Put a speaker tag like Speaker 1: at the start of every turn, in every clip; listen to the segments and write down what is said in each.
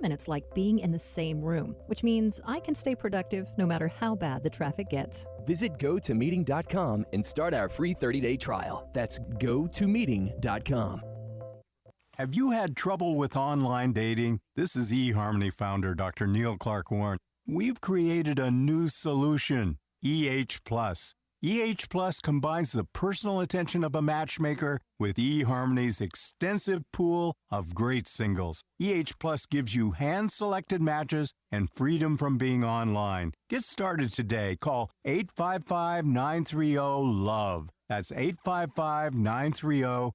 Speaker 1: and it's like being in the same room, which means I can stay productive no matter how bad the traffic gets.
Speaker 2: Visit gotomeeting.com and start our free 30-day trial. That's gotomeeting.com.
Speaker 3: Have you had trouble with online dating? This is eHarmony founder Dr. Neil Clark Warren. We've created a new solution, EH Plus. EH Plus combines the personal attention of a matchmaker with eHarmony's extensive pool of great singles. EH Plus gives you hand-selected matches and freedom from being online. Get started today. Call 855-930-LOVE. That's 855-930-LOVE.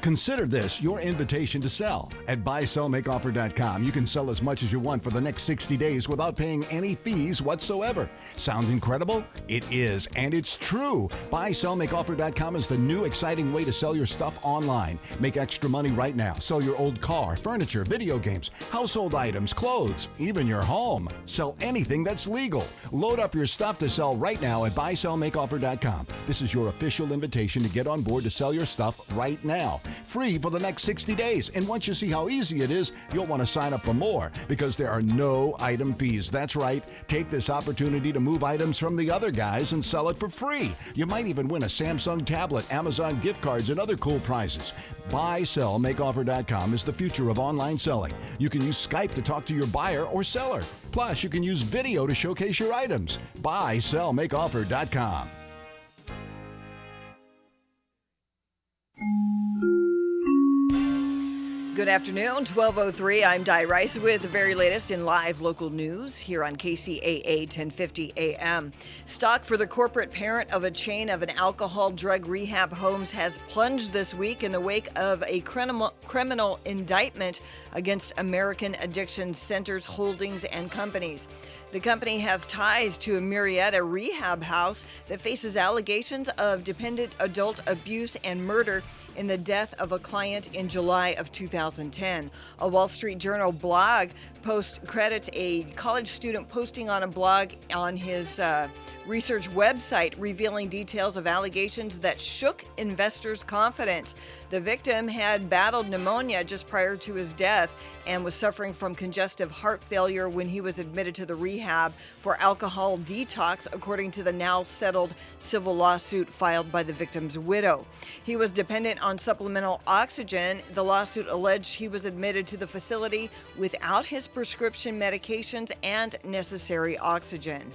Speaker 4: Consider this your invitation to sell. At buysellmakeoffer.com, you can sell as much as you want for the next 60 days without paying any fees whatsoever. Sound incredible? It is, and it's true. Buysellmakeoffer.com is the new exciting way to sell your stuff online. Make extra money right now. Sell your old car, furniture, video games, household items, clothes, even your home. Sell anything that's legal. Load up your stuff to sell right now at buysellmakeoffer.com. This is your official invitation to get on board to sell your stuff right now. Free for the next 60 days. And once you see how easy it is, you'll want to sign up for more because there are no item fees. That's right. Take this opportunity to move items from the other guys and sell it for free. You might even win a Samsung tablet, Amazon gift cards, and other cool prizes. BuySellMakeOffer.com is the future of online selling. You can use Skype to talk to your buyer or seller. Plus, you can use video to showcase your items. BuySellMakeOffer.com.
Speaker 5: Good afternoon, 12:03. I'm Di Rice with the very latest in live local news here on Kcaa 1050 AM. Stock for the corporate parent of a chain of an alcohol drug rehab homes has plunged this week in the wake of a criminal indictment against American Addiction Centers Holdings and Companies. The company has ties to a Marietta rehab house that faces allegations of dependent adult abuse and murder in the death of a client in July of 2010. A Wall Street Journal blog post credits a college student posting on a blog on his research website revealing details of allegations that shook investors' confidence. The victim had battled pneumonia just prior to his death and was suffering from congestive heart failure when he was admitted to the rehab for alcohol detox, according to the now settled civil lawsuit filed by the victim's widow. He was dependent on supplemental oxygen. The lawsuit alleged he was admitted to the facility without his prescription medications and necessary oxygen.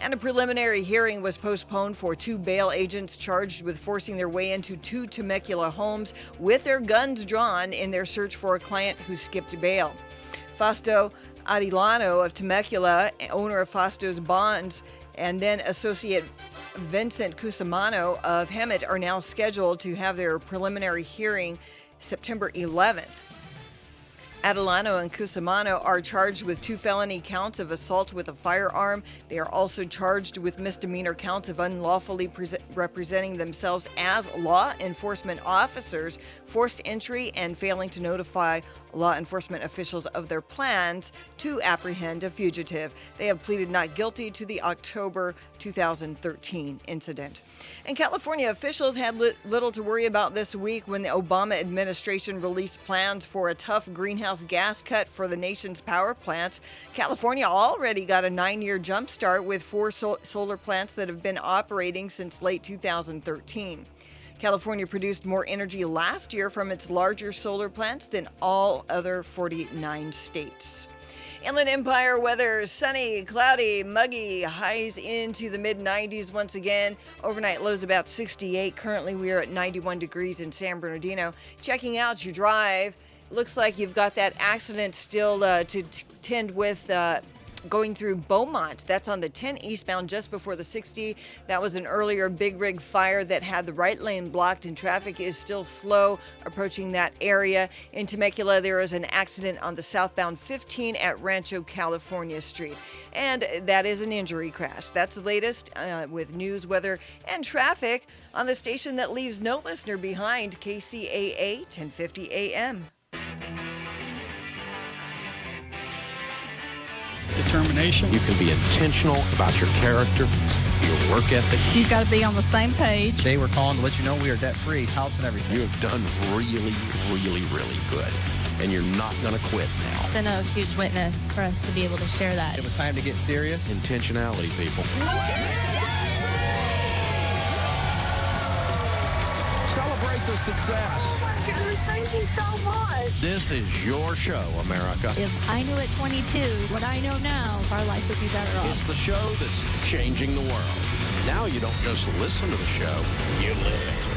Speaker 5: And a preliminary hearing was postponed for two bail agents charged with forcing their way into two Temecula homes with their guns drawn in their search for a client who skipped bail. Fausto Arellano of Temecula, owner of Fausto's Bonds, and then associate Vincent Cusimano of Hemet are now scheduled to have their preliminary hearing September 11th. Adelano and Cusimano are charged with two felony counts of assault with a firearm. They are also charged with misdemeanor counts of unlawfully representing themselves as law enforcement officers, forced entry, and failing to notify law enforcement officials of their plans to apprehend a fugitive. They have pleaded not guilty to the October 2013 incident. And California officials had little to worry about this week when the Obama administration released plans for a tough greenhouse gas cut for the nation's power plants. California already got a 9-year jump start with 4 solar plants that have been operating since late 2013. California produced more energy last year from its larger solar plants than all other 49 states. Inland Empire weather, sunny, cloudy, muggy, highs into the mid-90s once again. Overnight lows about 68. Currently we are at 91 degrees in San Bernardino. Checking out your drive. Looks like you've got that accident still to tend with going through Beaumont. That's on the 10 eastbound just before the 60. That was an earlier big rig fire that had the right lane blocked, and traffic is still slow approaching that area. In Temecula, there is an accident on the southbound 15 at Rancho California Street. And that is an injury crash. That's the latest with news, weather, and traffic on the station that leaves no listener behind, KCAA 1050 AM.
Speaker 6: determination.
Speaker 7: You can be intentional about your character, your work ethic.
Speaker 8: You've got to be on the same page.
Speaker 9: Today we're calling to let you know we are debt-free, house and everything.
Speaker 7: You have done really, really, really good. And you're not going to quit now.
Speaker 10: It's been a huge witness for us to be able to share that.
Speaker 9: It was time to get serious.
Speaker 7: Intentionality, people. Celebrate the success.
Speaker 11: Oh my goodness, thank you so much.
Speaker 7: This is your show, America.
Speaker 10: If I knew at 22 what I know now, our life would be better off.
Speaker 7: It's the show that's changing the world. Now you don't just listen to the show, you live it.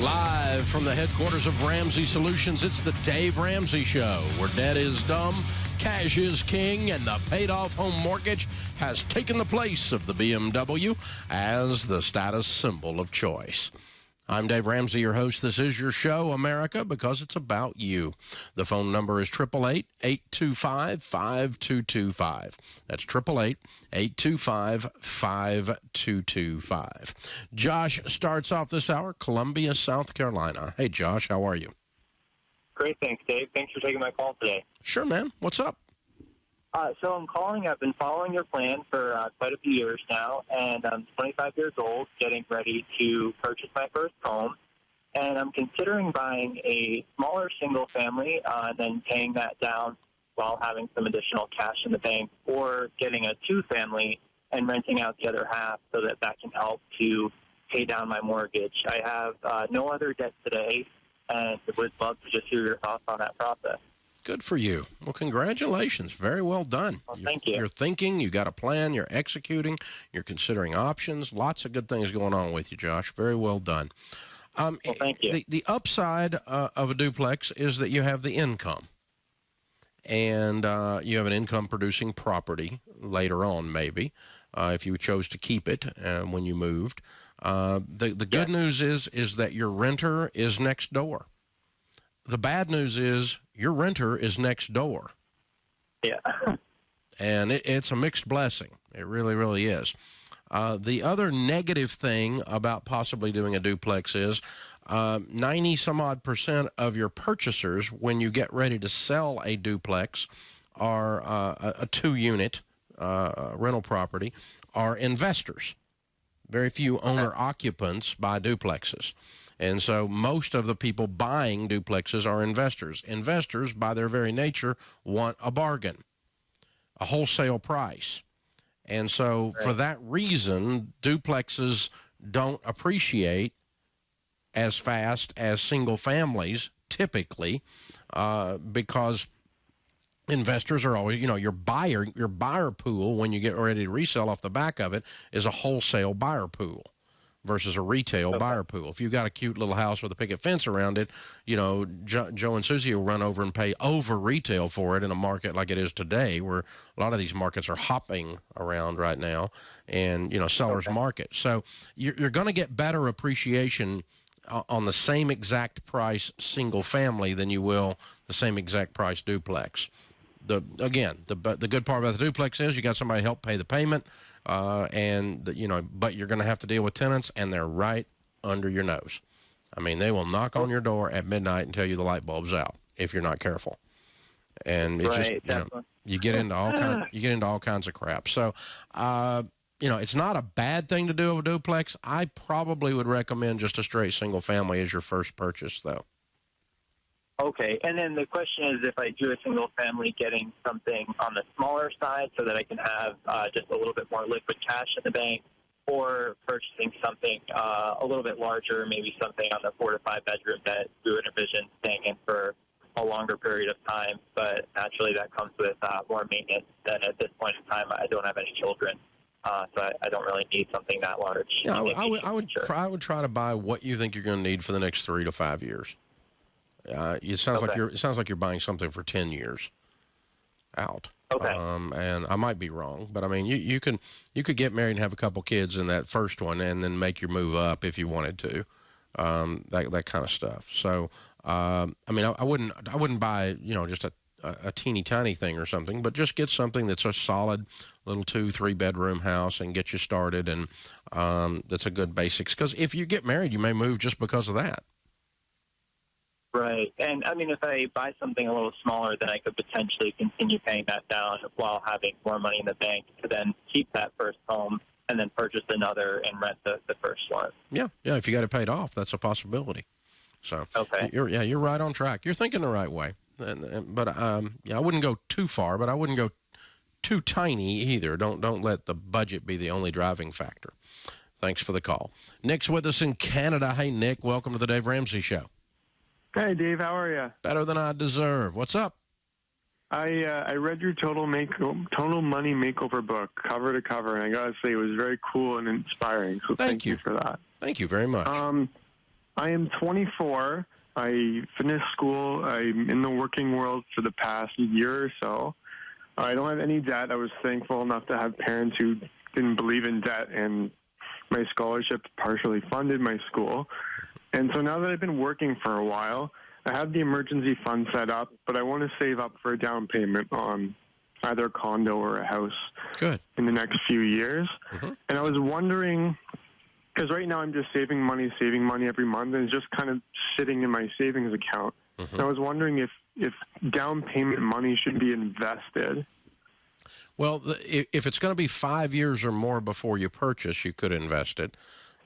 Speaker 7: Live from the headquarters of Ramsey Solutions, it's the Dave Ramsey Show, where debt is dumb, cash is king, and the paid-off home mortgage has taken the place of the BMW as the status symbol of choice. I'm Dave Ramsey, your host. This is your show, America, because it's about you. The phone number is 888-825-5225. That's 888-825-5225. Josh starts off this hour, Columbia, South Carolina. Hey, Josh, how are you?
Speaker 12: Great, thanks, Dave. Thanks for taking my call today.
Speaker 7: Sure, man. What's up?
Speaker 12: So I'm calling. I've been following your plan for quite a few years now, and I'm 25 years old, getting ready to purchase my first home. And I'm considering buying a smaller single family and then paying that down while having some additional cash in the bank, or getting a two-family and renting out the other half so that can help to pay down my mortgage. I have no other debt today, and would love to just hear your thoughts on that process.
Speaker 7: Good for you. Well, congratulations. Very well done.
Speaker 12: Well, thank you.
Speaker 7: You're thinking, you got a plan, you're executing, you're considering options. Lots of good things going on with you, Josh. Very well done.
Speaker 12: Well, thank you.
Speaker 7: The upside of a duplex is that you have the income. And you have an income-producing property later on, maybe, if you chose to keep it when you moved. The good news is that your renter is next door. The bad news is your renter is next door.
Speaker 12: Yeah.
Speaker 7: And it's a mixed blessing. It really, really is. The other negative thing about possibly doing a duplex is 90-some-odd% of your purchasers, when you get ready to sell a duplex or a two-unit rental property, are investors. Very few owner-occupants buy duplexes. And so most of the people buying duplexes are investors. Investors, by their very nature, want a bargain, a wholesale price. And so for that reason, duplexes don't appreciate as fast as single families typically, because investors are always, your buyer pool when you get ready to resell off the back of it is a wholesale buyer pool versus a retail buyer pool. If you've got a cute little house with a picket fence around it, Joe and Susie will run over and pay over retail for it in a market like it is today, where a lot of these markets are hopping around right now, and, seller's market. So you're going to get better appreciation on the same exact price single family than you will the same exact price duplex. The good part about the duplex is you got somebody to help pay the payment, but you're going to have to deal with tenants, and they're right under your nose. I mean, they will knock on your door at midnight and tell you the light bulb's out if you're not careful. And it's you get into all kinds of crap. So, it's not a bad thing to do with a duplex. I probably would recommend just a straight single family as your first purchase, though.
Speaker 12: Okay, and then the question is, if I do a single family, getting something on the smaller side so that I can have just a little bit more liquid cash in the bank, or purchasing something a little bit larger, maybe something on the 4 to 5 bedroom that we would envision staying in for a longer period of time. But naturally, that comes with more maintenance. Then at this point in time, I don't have any children, so I don't really need something that large.
Speaker 7: Yeah, I would try to buy what you think you're going to need for the next 3 to 5 years. It sounds like you're buying something for 10 years out.
Speaker 12: Okay.
Speaker 7: And I might be wrong, but I mean, you could get married and have a couple kids in that first one, and then make your move up if you wanted to, that kind of stuff. So, I wouldn't buy just a teeny tiny thing or something, but just get something that's a solid little 2-3 bedroom house and get you started, and that's a good basics. Because if you get married, you may move just because of that.
Speaker 12: Right. And, I mean, if I buy something a little smaller, then I could potentially continue paying that down while having more money in the bank to then keep that first home and then purchase another and rent the first one.
Speaker 7: Yeah. If you got it paid off, that's a possibility. So,
Speaker 12: okay.
Speaker 7: You're right on track. You're thinking the right way. But I wouldn't go too far, but I wouldn't go too tiny either. Don't let the budget be the only driving factor. Thanks for the call. Nick's with us in Canada. Hey, Nick, welcome to the Dave Ramsey Show.
Speaker 6: Hey, Dave, how are you?
Speaker 7: Better than I deserve. What's up?
Speaker 6: I read your Total Money Makeover book, cover to cover, and I got to say it was very cool and inspiring, so thank you for that.
Speaker 7: Thank you very much.
Speaker 6: I am 24. I finished school. I'm in the working world for the past year or so. I don't have any debt. I was thankful enough to have parents who didn't believe in debt, and my scholarship partially funded my school. And so now that I've been working for a while, I have the emergency fund set up, but I want to save up for a down payment on either a condo or a house in the next few years.
Speaker 7: Mm-hmm.
Speaker 6: And I was wondering, because right now I'm just saving money every month, and it's just kind of sitting in my savings account.
Speaker 7: Mm-hmm.
Speaker 6: And I was wondering if down payment money should be invested.
Speaker 7: Well, if it's going to be 5 years or more before you purchase, you could invest it.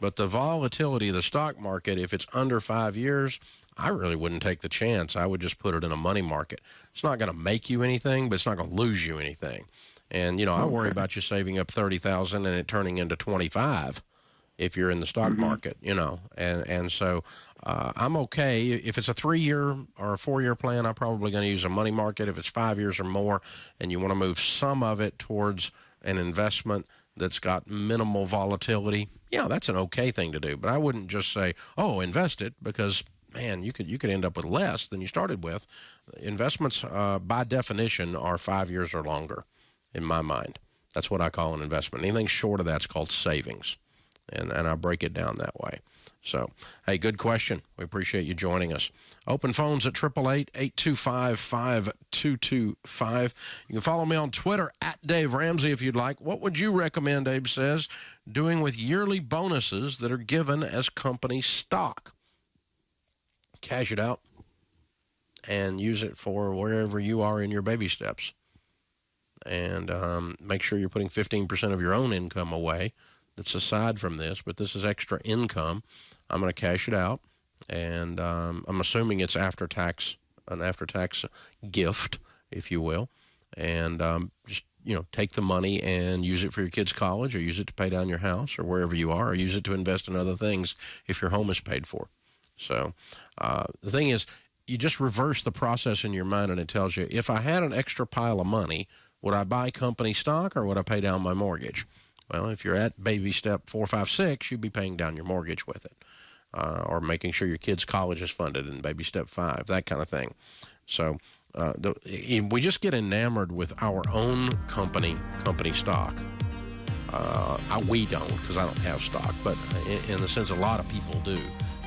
Speaker 7: But the volatility of the stock market, if it's under 5 years, I really wouldn't take the chance. I would just put it in a money market. It's not going to make you anything, but it's not going to lose you anything. And, I worry about you saving up $30,000 and it turning into $25,000 if you're in the stock market, And so I'm okay. If it's a 3-year or a 4-year plan, I'm probably going to use a money market. If it's 5 years or more and you want to move some of it towards an investment that's got minimal volatility, that's an okay thing to do. But I wouldn't just say, invest it, because, man, you could end up with less than you started with. Investments, by definition, are 5 years or longer, in my mind. That's what I call an investment. Anything short of that's called savings, and I break it down that way. So, hey, good question. We appreciate you joining us. Open phones at 888-825-5225. You can follow me on Twitter at Dave Ramsey if you'd like. What would you recommend, Abe says, doing with yearly bonuses that are given as company stock? Cash it out and use it for wherever you are in your baby steps. And make sure you're putting 15% of your own income away that's aside from this, but this is extra income. I'm going to cash it out, and I'm assuming it's an after-tax gift, if you will, and just, take the money and use it for your kids' college, or use it to pay down your house or wherever you are, or use it to invest in other things if your home is paid for. So the thing is, you just reverse the process in your mind, and it tells you, if I had an extra pile of money, would I buy company stock or would I pay down my mortgage? Well, if you're at baby step 4, 5, 6, you'd be paying down your mortgage with it, or making sure your kid's college is funded in baby step 5, that kind of thing. So we just get enamored with our own company stock. We don't, because I don't have stock, but in the sense a lot of people do.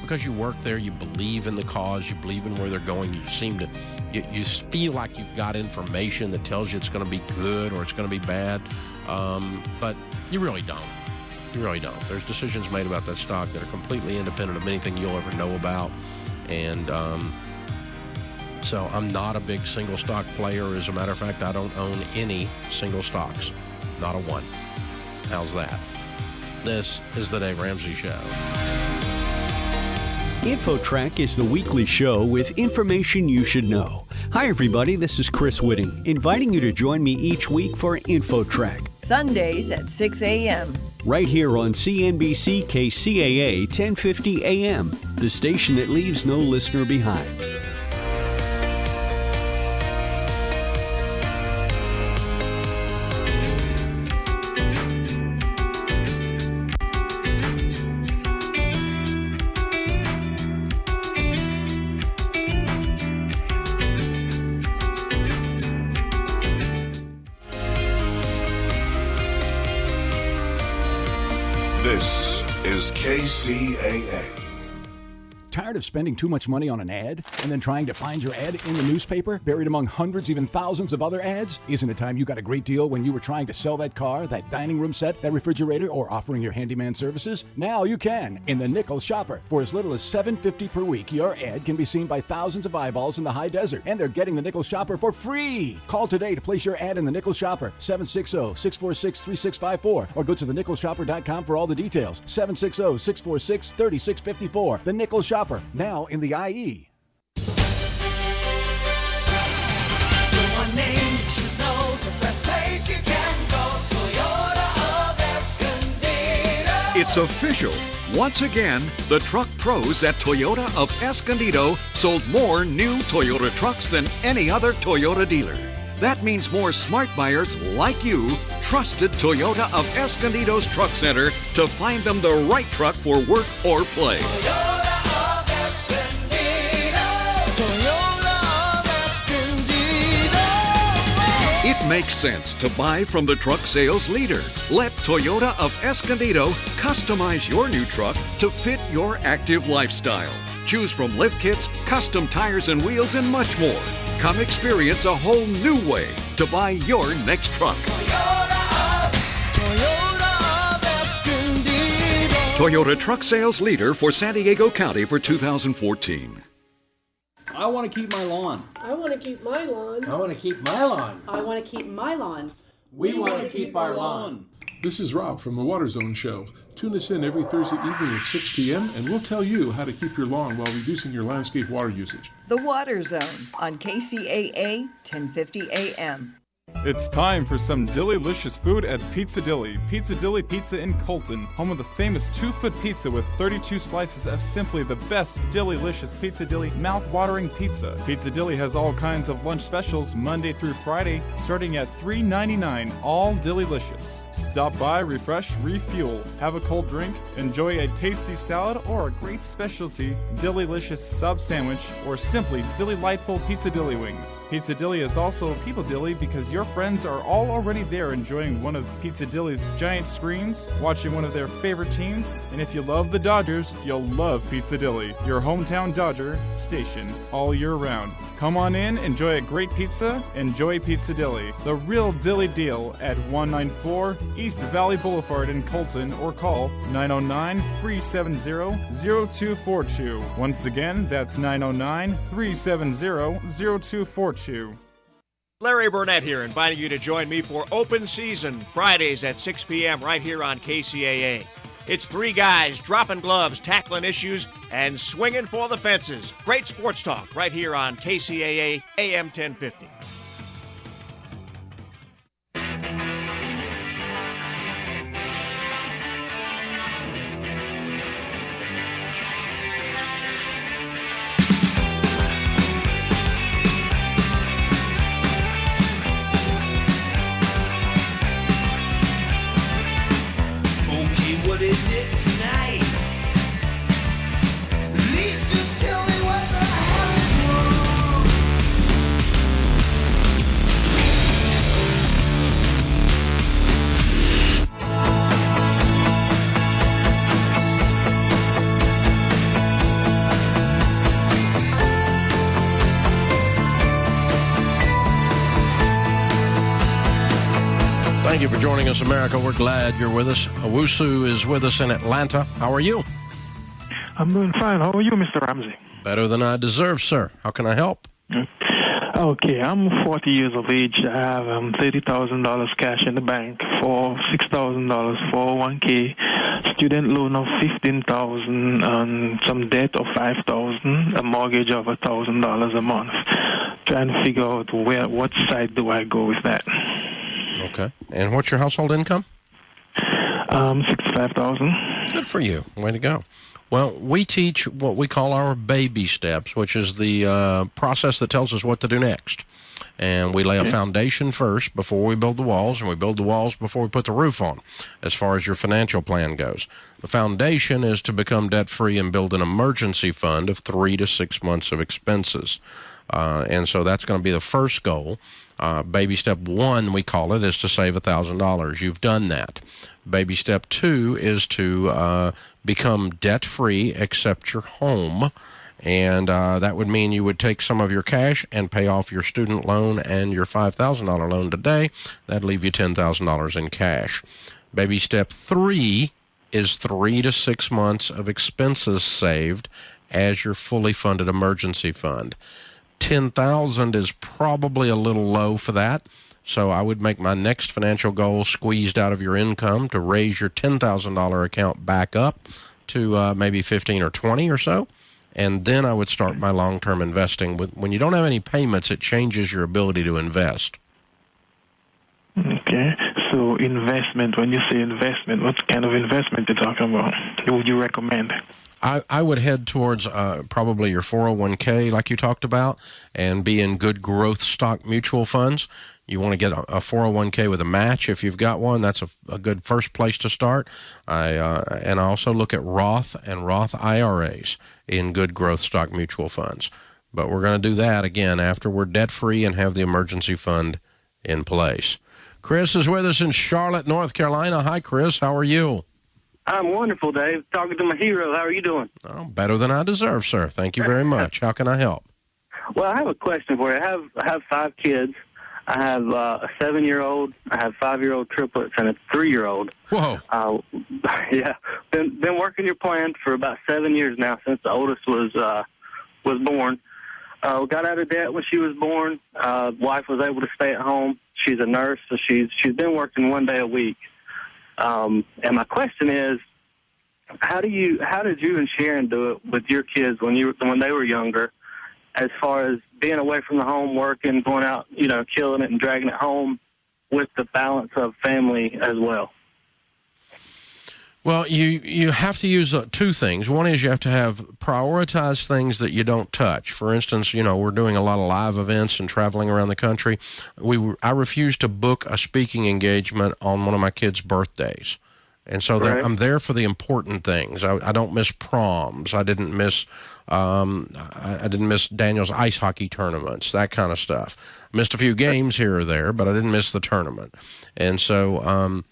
Speaker 7: Because you work there, you believe in the cause, you believe in where they're going, you feel like you've got information that tells you it's going to be good or it's going to be bad, but you really don't. You really don't. There's decisions made about that stock that are completely independent of anything you'll ever know about, and so I'm not a big single stock player. As a matter of fact, I don't own any single stocks, not a one. How's that? This is the Dave Ramsey Show.
Speaker 13: InfoTrack is the weekly show with information you should know. Hi, everybody. This is Chris Whitting, inviting you to join me each week for InfoTrack.
Speaker 5: Sundays at 6 a.m.
Speaker 13: Right here on CNBC KCAA 1050 AM, the station that leaves no listener behind.
Speaker 14: This is KCAA.
Speaker 4: tired of spending too much money on an ad and then trying to find your ad in the newspaper, buried among hundreds, even thousands of other ads? Isn't it time you got a great deal when you were trying to sell that car, that dining room set, that refrigerator, or offering your handyman services? Now you can in the Nickel Shopper. For as little as $7.50 per week, your ad can be seen by thousands of eyeballs in the high desert, and they're getting the Nickel Shopper for free. Call today to place your ad in the Nickel Shopper, 760-646-3654, or go to thenickelshopper.com for all the details. 760-646-3654. The Nickel Shopper, now in the IE.
Speaker 14: One name you should know, the best place you can go, Toyota of Escondido.
Speaker 15: It's official. Once again, the truck pros at Toyota of Escondido sold more new Toyota trucks than any other Toyota dealer. That means more smart buyers like you trusted Toyota of Escondido's Truck Center to find them the right truck for work or play.
Speaker 14: Toyota of Escondido. Toyota of Escondido.
Speaker 15: It makes sense to buy from the truck sales leader. Let Toyota of Escondido customize your new truck to fit your active lifestyle. Choose from lift kits, custom tires and wheels, and much more. Come experience a whole new way to buy your next truck.
Speaker 14: Toyota of Escondido.
Speaker 15: Toyota truck sales leader for San Diego County for 2014.
Speaker 16: I want to keep my lawn.
Speaker 17: I want to keep my lawn.
Speaker 16: I want to keep my lawn.
Speaker 17: I want to keep my lawn.
Speaker 16: We want to keep our lawn.
Speaker 18: This is Rob from the Water Zone Show. Tune us in every Thursday evening at 6 p.m. and we'll tell you how to keep your lawn while reducing your landscape water usage.
Speaker 5: The Water Zone on Kcaa 1050 AM.
Speaker 19: It's time for some delicious food at Pizza Dilly. Pizza Dilly Pizza in Colton, home of the famous 2-foot pizza with 32 slices of simply the best delicious Pizza Dilly mouth-watering pizza. Pizza Dilly has all kinds of lunch specials Monday through Friday, starting at $3.99, all delicious. Stop by, refresh, refuel, have a cold drink, enjoy a tasty salad or a great specialty Dillylicious sub sandwich, or simply Dilly-lightful Pizza Dilly wings. Pizza Dilly is also a People Dilly because your friends are all already there enjoying one of Pizza Dilly's giant screens, watching one of their favorite teams, and if you love the Dodgers, you'll love Pizza Dilly, your hometown Dodger station, all year round. Come on in, enjoy a great pizza, enjoy Pizza Dilly, the real Dilly deal at 194 East Valley Boulevard in Colton, or call 909-370-0242. Once again, that's 909-370-0242.
Speaker 20: Larry Burnett here, inviting you to join me for Open Season, Fridays at 6 p.m. right here on KCAA. It's three guys dropping gloves, tackling issues, and swinging for the fences. Great sports talk right here on KCAA AM 1050.
Speaker 14: What is it tonight? Please just tell me what the hell is wrong.
Speaker 7: Thank you for joining us, America. We're glad you're with us. Owusu is with us in Atlanta. How are you?
Speaker 21: I'm doing fine. How are you, Mr. Ramsey?
Speaker 7: Better than I deserve, sir. How can I help?
Speaker 21: Okay, I'm 40 years of age. I have $30,000 cash in the bank, for $6,000 401k, student loan of $15,000, and some debt of $5,000, a mortgage of $1,000 a month. Trying to figure out what side do I go with that.
Speaker 7: Okay. And what's your household income?
Speaker 21: $65,000.
Speaker 7: Good for you. Way to go. Well, we teach what we call our baby steps, which is the process that tells us what to do next. And we lay a foundation first before we build the walls, and we build the walls before we put the roof on, as far as your financial plan goes. The foundation is to become debt-free and build an emergency fund of 3 to 6 months of expenses. And so that's going to be the first goal. Baby step 1, we call it, is to save $1,000. You've done that. Baby step 2 is to become debt-free except your home. And that would mean you would take some of your cash and pay off your student loan and your $5,000 loan today. That'd leave you $10,000 in cash. Baby step 3 is 3 to 6 months of expenses saved as your fully funded emergency fund. $10,000 is probably a little low for that. So I would make my next financial goal squeezed out of your income to raise your $10,000 account back up to maybe 15 or 20 or so. And then I would start my long-term investing. When you don't have any payments, it changes your ability to invest.
Speaker 21: Okay. So investment, when you say investment, what kind of investment are you talking about? What would you recommend?
Speaker 7: I would head towards probably your 401k like you talked about and be in good growth stock mutual funds. You want to get a 401k with a match if you've got one. That's a good first place to start. And I also look at Roth and Roth IRAs in good growth stock mutual funds. But we're going to do that, again, after we're debt-free and have the emergency fund in place. Chris is with us in Charlotte, North Carolina. Hi, Chris. How are you?
Speaker 1: I'm wonderful, Dave. Talking to my hero. How are you doing?
Speaker 7: Oh, better than I deserve, sir. Thank you very much. How can I help?
Speaker 1: Well, I have a question for you. I have 5 kids. I have a 7-year-old, I have 5-year-old triplets, and a 3-year-old.
Speaker 7: Whoa.
Speaker 1: Yeah. Been working your plan for about 7 years now since the oldest was born. Got out of debt when she was born. Wife was able to stay at home. She's a nurse, so she's been working 1 day a week. And my question is, how did you and Sharon do it with your kids when they were younger, as far as being away from the home, working, going out, killing it and dragging it home, with the balance of family as well?
Speaker 7: Well, you have to use 2 things. One is you have to prioritize things that you don't touch. For instance, we're doing a lot of live events and traveling around the country. I refused to book a speaking engagement on one of my kids' birthdays. And so
Speaker 1: Right.
Speaker 7: I'm there for the important things. I don't miss proms. I didn't miss Daniel's ice hockey tournaments, that kind of stuff. Missed a few games here or there, but I didn't miss the tournament. And so,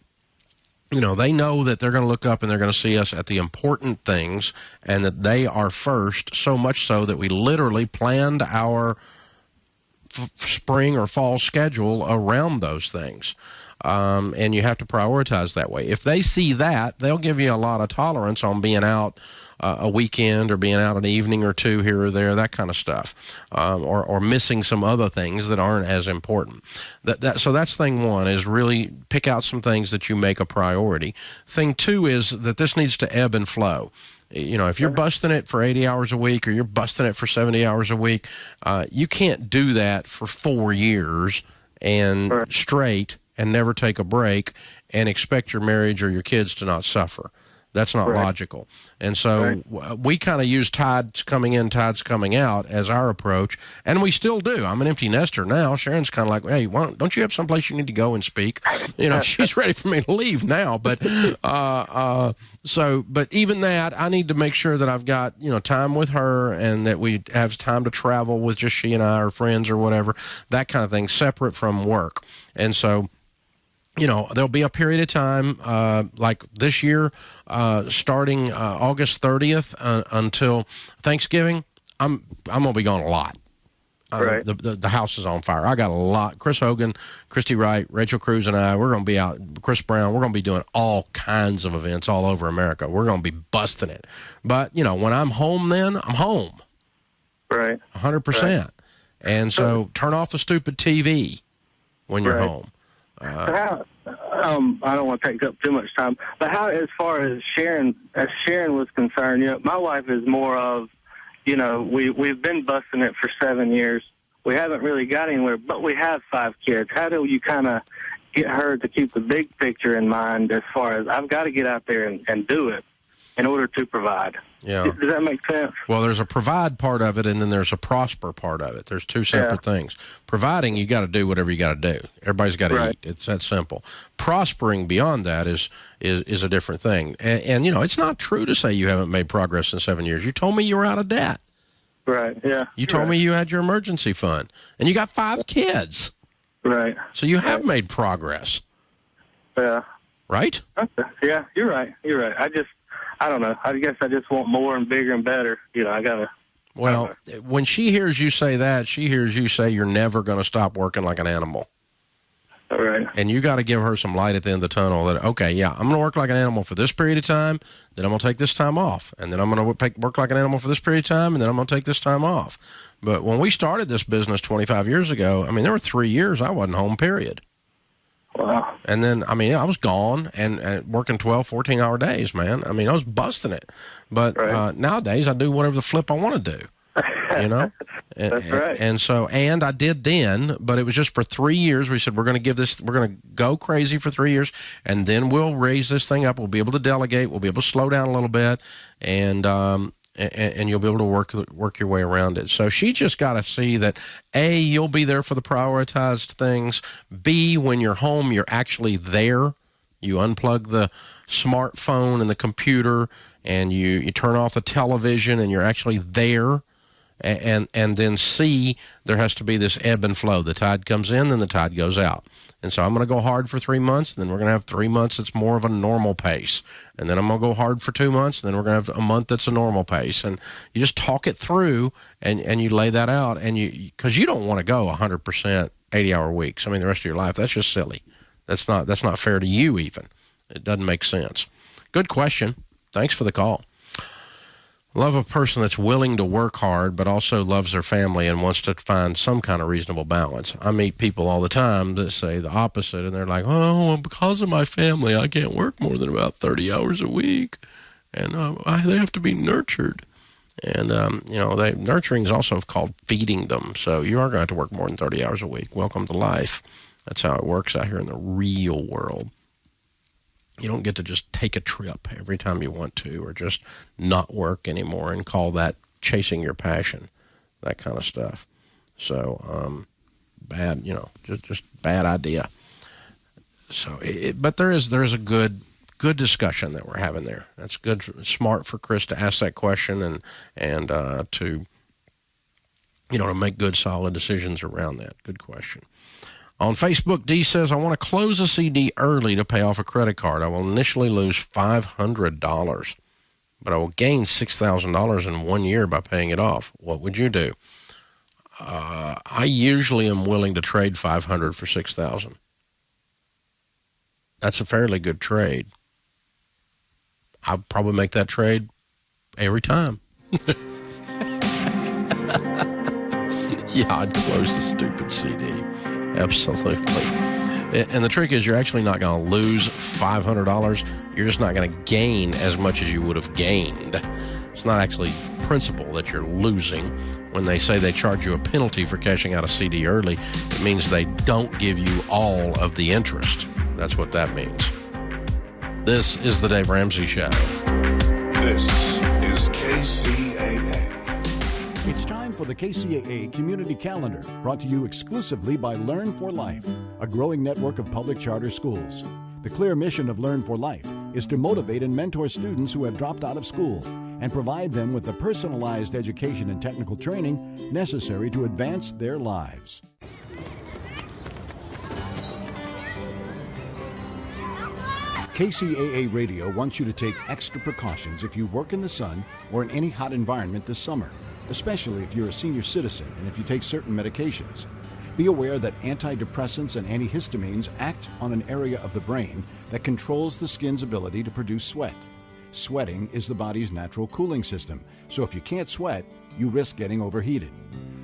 Speaker 7: they know that they're going to look up and they're going to see us at the important things and that they are first, so much so that we literally planned our spring or fall schedule around those things. And you have to prioritize that way. If they see that, they'll give you a lot of tolerance on being out a weekend or being out an evening or 2 here or there, that kind of stuff, or missing some other things that aren't as important. So that's thing 1, is really pick out some things that you make a priority. Thing 2 is that this needs to ebb and flow. If you're busting it for 80 hours a week or you're busting it for 70 hours a week, you can't do that for 4 years and straight and never take a break and expect your marriage or your kids to not suffer. That's not logical. And so we kind of use tides coming in, tides coming out as our approach, and we still do. I'm an empty nester now. Sharon's kind of like, hey, don't you have someplace you need to go and speak? She's ready for me to leave now. But but even that, I need to make sure that I've got, time with her and that we have time to travel with just she and I or friends or whatever, that kind of thing, separate from work. And so, there'll be a period of time, like this year, starting August 30th until Thanksgiving. I'm gonna be gone a lot. The house is on fire. I got a lot. Chris Hogan, Christy Wright, Rachel Cruz, and I, we're gonna be out. Chris Brown, we're gonna be doing all kinds of events all over America. We're gonna be busting it. But when I'm home, then I'm home.
Speaker 1: Right.
Speaker 7: 100%. And so turn off the stupid TV when you're home.
Speaker 1: I don't want to take up too much time, but how, as far as Sharon was concerned, my wife is more of, we've been busting it for 7 years. We haven't really got anywhere, but we have 5 kids. How do you kind of get her to keep the big picture in mind, as far as I've got to get out there and do it in order to provide?
Speaker 7: Yeah.
Speaker 1: Does that make sense?
Speaker 7: Well, there's a provide part of it, and then there's a prosper part of it. There's 2 separate things. Providing, you got to do whatever you got to do. Everybody's got to eat. It's that simple. Prospering beyond that is a different thing. And it's not true to say you haven't made progress in 7 years. You told me you were out of debt.
Speaker 1: Right, yeah.
Speaker 7: You told me you had your emergency fund, and you got 5 kids.
Speaker 1: Right.
Speaker 7: So you have made progress.
Speaker 1: Yeah.
Speaker 7: Right?
Speaker 1: Okay. Yeah, you're right. I don't know. I guess I just want more and bigger and better. I gotta.
Speaker 7: Well, when she hears you say that, she hears you say you're never going to stop working like an animal.
Speaker 1: All right.
Speaker 7: And you got to give her some light at the end of the tunnel that, okay, yeah, I'm going to work like an animal for this period of time, then I'm going to take this time off. And then I'm going to work like an animal for this period of time, and then I'm going to take this time off. But when we started this business 25 years ago, there were 3 years I wasn't home, period.
Speaker 1: Wow.
Speaker 7: And then, I was gone and working 12, 14-hour days, man. I was busting it. But nowadays, I do whatever the flip I want to do.
Speaker 1: That's right.
Speaker 7: And I did then, but it was just for 3 years. We said, we're going to go crazy for 3 years, and then we'll raise this thing up. We'll be able to delegate. We'll be able to slow down a little bit, and you'll be able to work your way around it. So she just got to see that, A, you'll be there for the prioritized things. B, when you're home, you're actually there. You unplug the smartphone and the computer, and you turn off the television, and you're actually there. And then C, there has to be this ebb and flow. The tide comes in, then the tide goes out. And so I'm going to go hard for 3 months, then we're going to have 3 months that's more of a normal pace. And then I'm going to go hard for 2 months, then we're going to have a month that's a normal pace. And you just talk it through, and you lay that out, and because you don't want to go 100% 80-hour weeks. The rest of your life, that's just silly. That's not fair to you even. It doesn't make sense. Good question. Thanks for the call. Love a person that's willing to work hard, but also loves their family and wants to find some kind of reasonable balance. I meet people all the time that say the opposite, and they're like, oh, well, because of my family, I can't work more than about 30 hours a week, and they have to be nurtured. And, nurturing is also called feeding them, so you are going to have to work more than 30 hours a week. Welcome to life. That's how it works out here in the real world. You don't get to just take a trip every time you want to, or just not work anymore and call that chasing your passion, that kind of stuff. So, bad, just bad idea. So, but there is a good discussion that we're having there. That's good, smart for Chris to ask that question and to make good, solid decisions around that. Good question. On Facebook, D says, I want to close a CD early to pay off a credit card. I will initially lose $500, but I will gain $6,000 in 1 year by paying it off. What would you do? I usually am willing to trade $500 for $6,000. That's a fairly good trade. I'll probably make that trade every time. Yeah, I'd close the stupid CD. Absolutely. And the trick is you're actually not going to lose $500. You're just not going to gain as much as you would have gained. It's not actually principal that you're losing. When they say they charge you a penalty for cashing out a CD early, it means they don't give you all of the interest. That's what that means. This is the Dave Ramsey Show.
Speaker 4: This is KCAA. It's time for the KCAA Community Calendar, brought to you exclusively by Learn for Life, a growing network of public charter schools. The clear mission of Learn for Life is to motivate and mentor students who have dropped out of school and provide them with the personalized education and technical training necessary to advance their lives. KCAA Radio wants you to take extra precautions if you work in the sun or in any hot environment this summer, especially if you're a senior citizen and if you take certain medications. Be aware that antidepressants and antihistamines act on an area of the brain that controls the skin's ability to produce sweat. Sweating is the body's natural cooling system, so if you can't sweat, you risk getting overheated.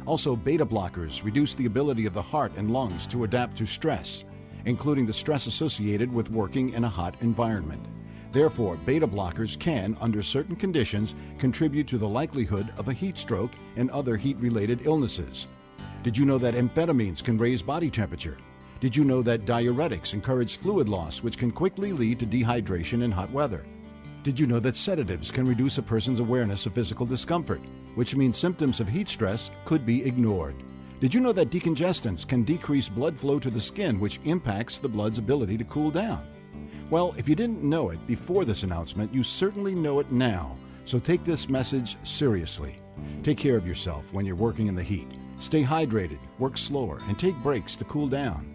Speaker 4: Also, beta blockers reduce the ability of the heart and lungs to adapt to stress, including the stress associated with working in a hot environment. Therefore, beta blockers can, under certain conditions, contribute to the likelihood of a heat stroke and other heat-related illnesses. Did you know that amphetamines can raise body temperature? Did you know that diuretics encourage fluid loss, which can quickly lead to dehydration in hot weather? Did you know that sedatives can reduce a person's awareness of physical discomfort, which means symptoms of heat stress could be ignored? Did you know that decongestants can decrease blood flow to the skin, which impacts the blood's ability to cool down? Well, if you didn't know it before this announcement, you certainly know it now. So take this message seriously. Take care of yourself when you're working in the heat. Stay hydrated, work slower, and take breaks to cool down.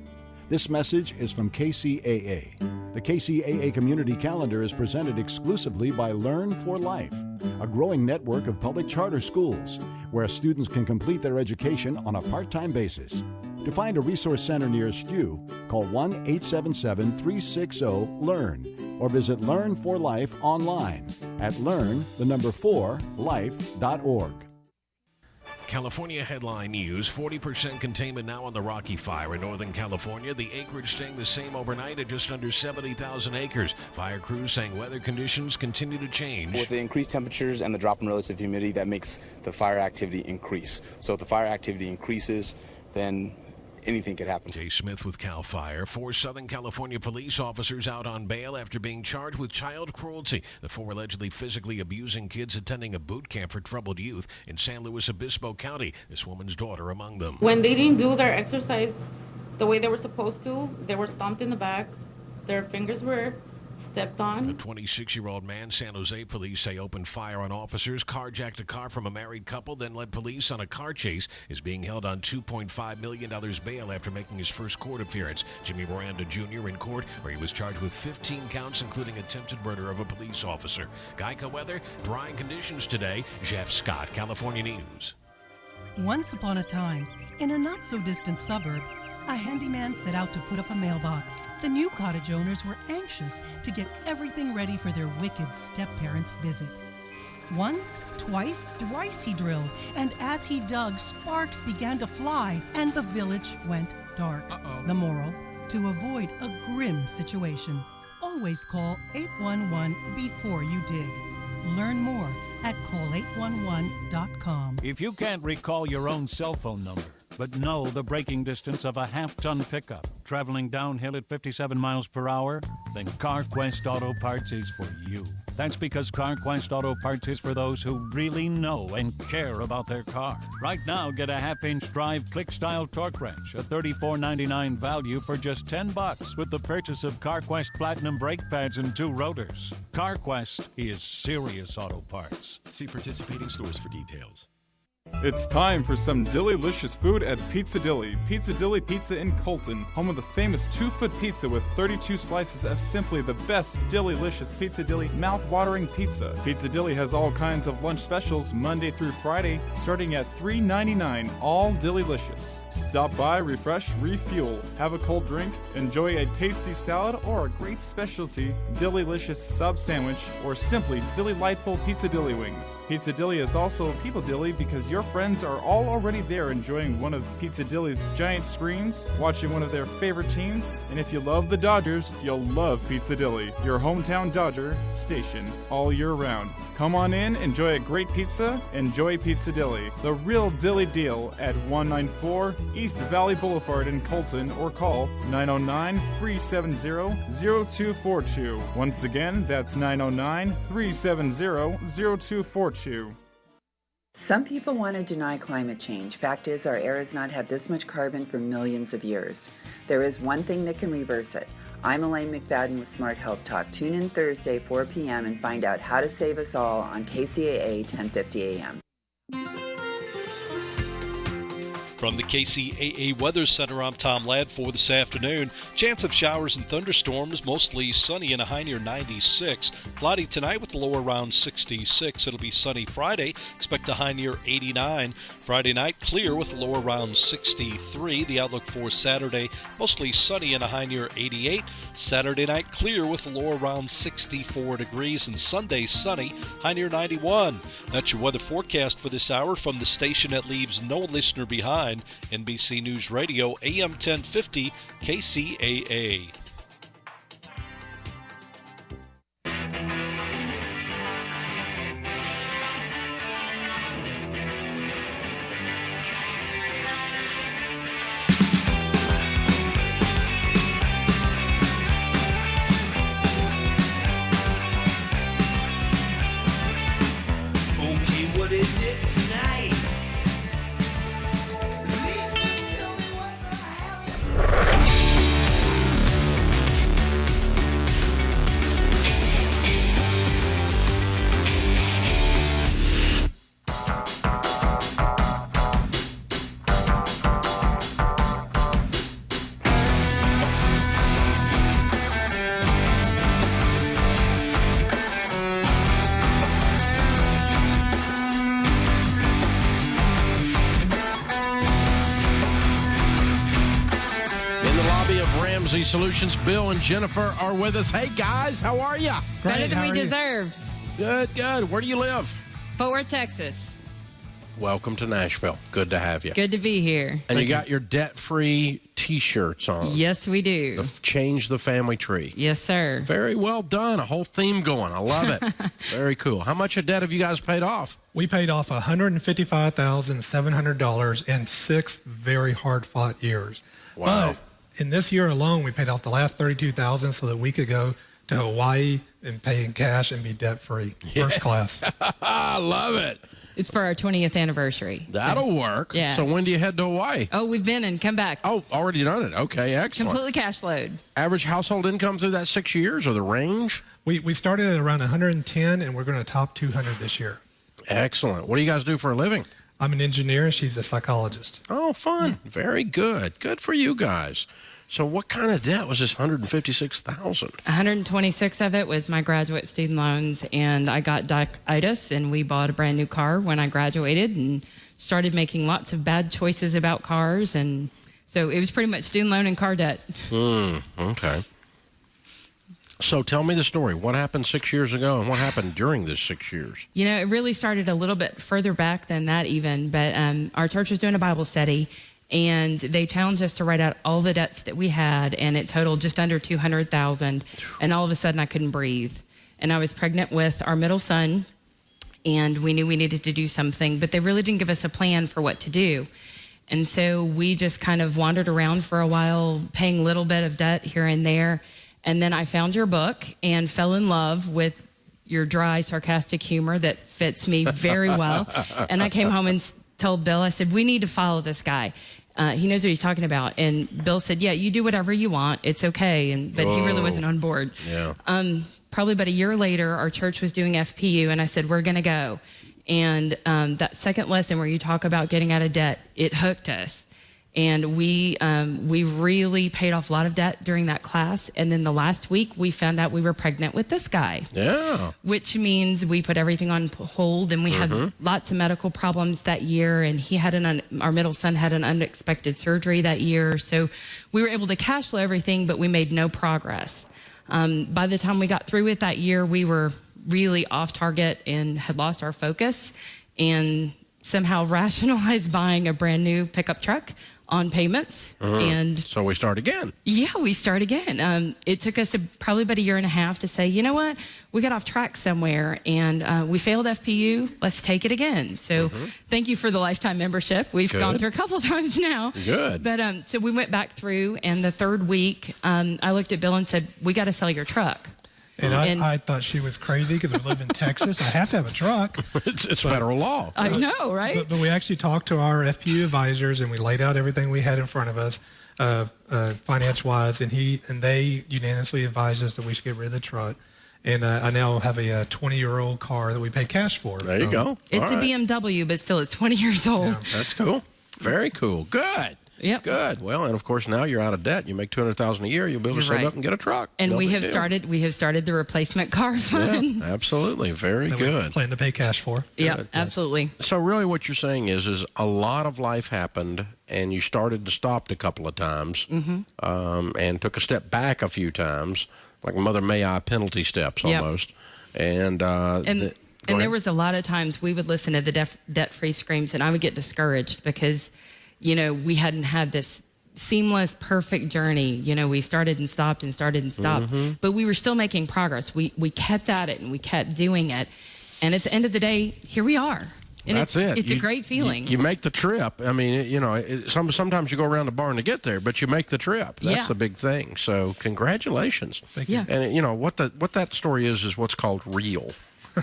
Speaker 4: This message is from Kcaa. The Kcaa Community Calendar is presented exclusively by Learn for Life, a growing network of public charter schools where students can complete their education on a part-time basis. To find a resource center nearest you, call 1-877-360-LEARN or visit Learn for Life online at learn4life.org.
Speaker 2: California headline news, 40% containment now on the Rocky Fire in Northern California. The acreage staying the same overnight at just under 70,000 acres. Fire crews saying weather conditions continue to change.
Speaker 22: With the increased temperatures and the drop in relative humidity, that makes the fire activity increase. So if the fire activity increases, then anything could happen.
Speaker 2: Jay Smith with CAL FIRE. 4 Southern California police officers out on bail after being charged with child cruelty. The 4 allegedly physically abusing kids attending a boot camp for troubled youth in San Luis Obispo County. This woman's daughter among them.
Speaker 23: When they didn't do their exercise the way they were supposed to, they were stomped in the back. Their fingers were stepped on.
Speaker 2: A 26-year-old man, San Jose police say opened fire on officers, carjacked a car from a married couple, then led police on a car chase, is being held on $2.5 million bail after making his first court appearance. Jimmy Miranda Jr. in court, where he was charged with 15 counts, including attempted murder of a police officer. Geico weather, drying conditions today. Jeff Scott, California News.
Speaker 24: Once upon a time, in a not-so-distant suburb, a handyman set out to put up a mailbox. The new cottage owners were anxious to get everything ready for their wicked step-parents' visit. Once, twice, thrice he drilled, and as he dug, sparks began to fly, and the village went dark. The moral: to avoid a grim situation, always call 811 before you dig. Learn more at call811.com.
Speaker 25: If you can't recall your own cell phone number, but know the braking distance of a half-ton pickup traveling downhill at 57 miles per hour, then CarQuest Auto Parts is for you. That's because CarQuest Auto Parts is for those who really know and care about their car. Right now, get a half-inch drive click-style torque wrench, a $34.99 value for just $10 with the purchase of CarQuest Platinum brake pads and 2 rotors. CarQuest is serious auto parts.
Speaker 26: See participating stores for details.
Speaker 19: It's time for some delicious food at Pizza Dilly. Pizza Dilly Pizza in Colton, home of the famous 2-foot pizza with 32 slices of simply the best delicious Pizza Dilly mouth-watering pizza. Pizza Dilly has all kinds of lunch specials Monday through Friday, starting at $3.99, all delicious. Stop by, refresh, refuel, have a cold drink, enjoy a tasty salad or a great specialty Dillylicious sub sandwich, or simply Dilly-lightful Pizza Dilly wings. Pizza Dilly is also a People Dilly because your friends are all already there enjoying one of Pizza Dilly's giant screens, watching one of their favorite teams, and if you love the Dodgers, you'll love Pizza Dilly, your hometown Dodger station, all year round. Come on in, enjoy a great pizza, enjoy Pizza Dilly, the real Dilly deal at 194 East Valley Boulevard in Colton, or call 909-370-0242. Once again, that's 909-370-0242.
Speaker 27: Some people want to deny climate change. Fact is, our air has not had this much carbon for millions of years. There is one thing that can reverse it. I'm Elaine McFadden with Smart Health Talk. Tune in Thursday, 4 p.m. and find out how to save us all on KCAA 1050 AM.
Speaker 28: From the KCAA Weather Center, I'm Tom Ladd for this afternoon. Chance of showers and thunderstorms, mostly sunny and a high near 96. Cloudy tonight with a low around 66. It'll be sunny Friday. Expect a high near 89. Friday night, clear with a low around 63. The outlook for Saturday, mostly sunny and a high near 88. Saturday night, clear with a low around 64 degrees. And Sunday, sunny, high near 91. That's your weather forecast for this hour from the station that leaves no listener behind. NBC News Radio, AM 1050, KCAA.
Speaker 14: Okay, what is it tonight?
Speaker 7: Ramsey Solutions. Bill and Jennifer are with us. Hey, guys, how are you?
Speaker 3: Better than we deserve.
Speaker 7: Good, good. Where do you live?
Speaker 3: Fort Worth, Texas.
Speaker 7: Welcome to Nashville. Good to have you.
Speaker 3: Good to be here.
Speaker 7: And you got your debt-free T-shirts on.
Speaker 3: Yes, we do.
Speaker 7: Change the family tree.
Speaker 3: Yes, sir.
Speaker 7: Very well done. A whole theme going. I love it. Very cool. How much of debt have you guys paid off?
Speaker 6: We paid off $155,700 in 6 very hard-fought years.
Speaker 7: Wow.
Speaker 6: But in this year alone, we paid off the last $32,000 so that we could go to Hawaii and pay in cash and be debt-free. First class.
Speaker 7: I love it.
Speaker 3: It's for our 20th anniversary.
Speaker 7: That'll work.
Speaker 3: Yeah.
Speaker 7: So when do you head to Hawaii?
Speaker 3: Oh, we've been and come back.
Speaker 7: Oh, already done it. Okay, excellent.
Speaker 3: Completely cash flowed.
Speaker 7: Average household income through that 6 years or the range?
Speaker 6: We started at around 110, and we're going to top 200 this year.
Speaker 7: Excellent. What do you guys do for a living?
Speaker 6: I'm an engineer, and she's a psychologist.
Speaker 7: Oh, fun. Very good. Good for you guys. So what kind of debt was this $156,000?
Speaker 3: 126 of it was my graduate student loans, and I got diabetes, and we bought a brand new car when I graduated and started making lots of bad choices about cars, and so it was pretty much student loan and car debt.
Speaker 7: Okay. So tell me the story. What happened 6 years ago, and what happened during this 6 years?
Speaker 3: You know, it really started a little bit further back than that even, but our church was doing a Bible study, and they challenged us to write out all the debts that we had, and it totaled just under $200,000. And all of a sudden, I couldn't breathe. And I was pregnant with our middle son, and we knew we needed to do something, but they really didn't give us a plan for what to do. And so we just kind of wandered around for a while, paying a little bit of debt here and there. And then I found your book and fell in love with your dry, sarcastic humor that fits me very well. And I came home and told Bill, I said, we need to follow this guy. He knows what he's talking about. And Bill said, yeah, you do whatever you want. It's okay. But he really wasn't on board.
Speaker 7: Yeah.
Speaker 3: Probably about a year later, our church was doing FPU, and I said, we're going to go. And that second lesson where you talk about getting out of debt, it hooked us. And we really paid off a lot of debt during that class. And then the last week, we found out we were pregnant with this guy.
Speaker 7: Yeah.
Speaker 3: Which means we put everything on hold, and we had lots of medical problems that year. And he had our middle son had an unexpected surgery that year. So we were able to cash flow everything, but we made no progress. By the time we got through it that year, we were really off target and had lost our focus, and somehow rationalized buying a brand new pickup truck on payments. And
Speaker 7: so we start again.
Speaker 3: Yeah, we start again. It took us probably about a year and a half to say, you know what, we got off track somewhere, and we failed FPU. Let's take it again. So thank you for the lifetime membership. We've gone through a couple times now.
Speaker 7: Good.
Speaker 3: But so we went back through, and the third week, I looked at Bill and said, we got to sell your truck.
Speaker 6: And I thought she was crazy because we live in Texas. I have to have a truck.
Speaker 7: It's federal law.
Speaker 3: I know, right?
Speaker 6: But we actually talked to our FPU advisors, and we laid out everything we had in front of us, finance-wise, and they unanimously advised us that we should get rid of the truck. And I now have a 20-year-old car that we pay cash for.
Speaker 7: There you go.
Speaker 3: It's a BMW, but still it's 20 years old.
Speaker 6: Yeah.
Speaker 7: That's cool. Very cool. Good.
Speaker 3: Yep.
Speaker 7: Good. Well, and of course now you're out of debt. You make $200,000 a year. You'll be able to save up and get a truck.
Speaker 3: And
Speaker 7: No
Speaker 3: we
Speaker 7: big
Speaker 3: have
Speaker 7: deal.
Speaker 3: started the replacement car fund.
Speaker 7: Yeah, absolutely. Very
Speaker 6: that
Speaker 7: good.
Speaker 6: We plan to pay cash for.
Speaker 3: Yeah, absolutely.
Speaker 7: So really, what you're saying is a lot of life happened, and you started to stop a couple of times, and took a step back a few times, like Mother May I penalty steps almost. And
Speaker 3: there was a lot of times we would listen to the debt-free screams, and I would get discouraged because, you know, we hadn't had this seamless, perfect journey. You know, we started and stopped and started and stopped, but we were still making progress. We kept at it and we kept doing it. And at the end of the day, here we are. And
Speaker 7: that's it.
Speaker 3: It's a great feeling.
Speaker 7: You make the trip. I mean, you know, sometimes you go around the barn to get there, but you make the trip. That's the big thing. So congratulations.
Speaker 6: Thank you.
Speaker 7: And, you know, what that story is what's called real.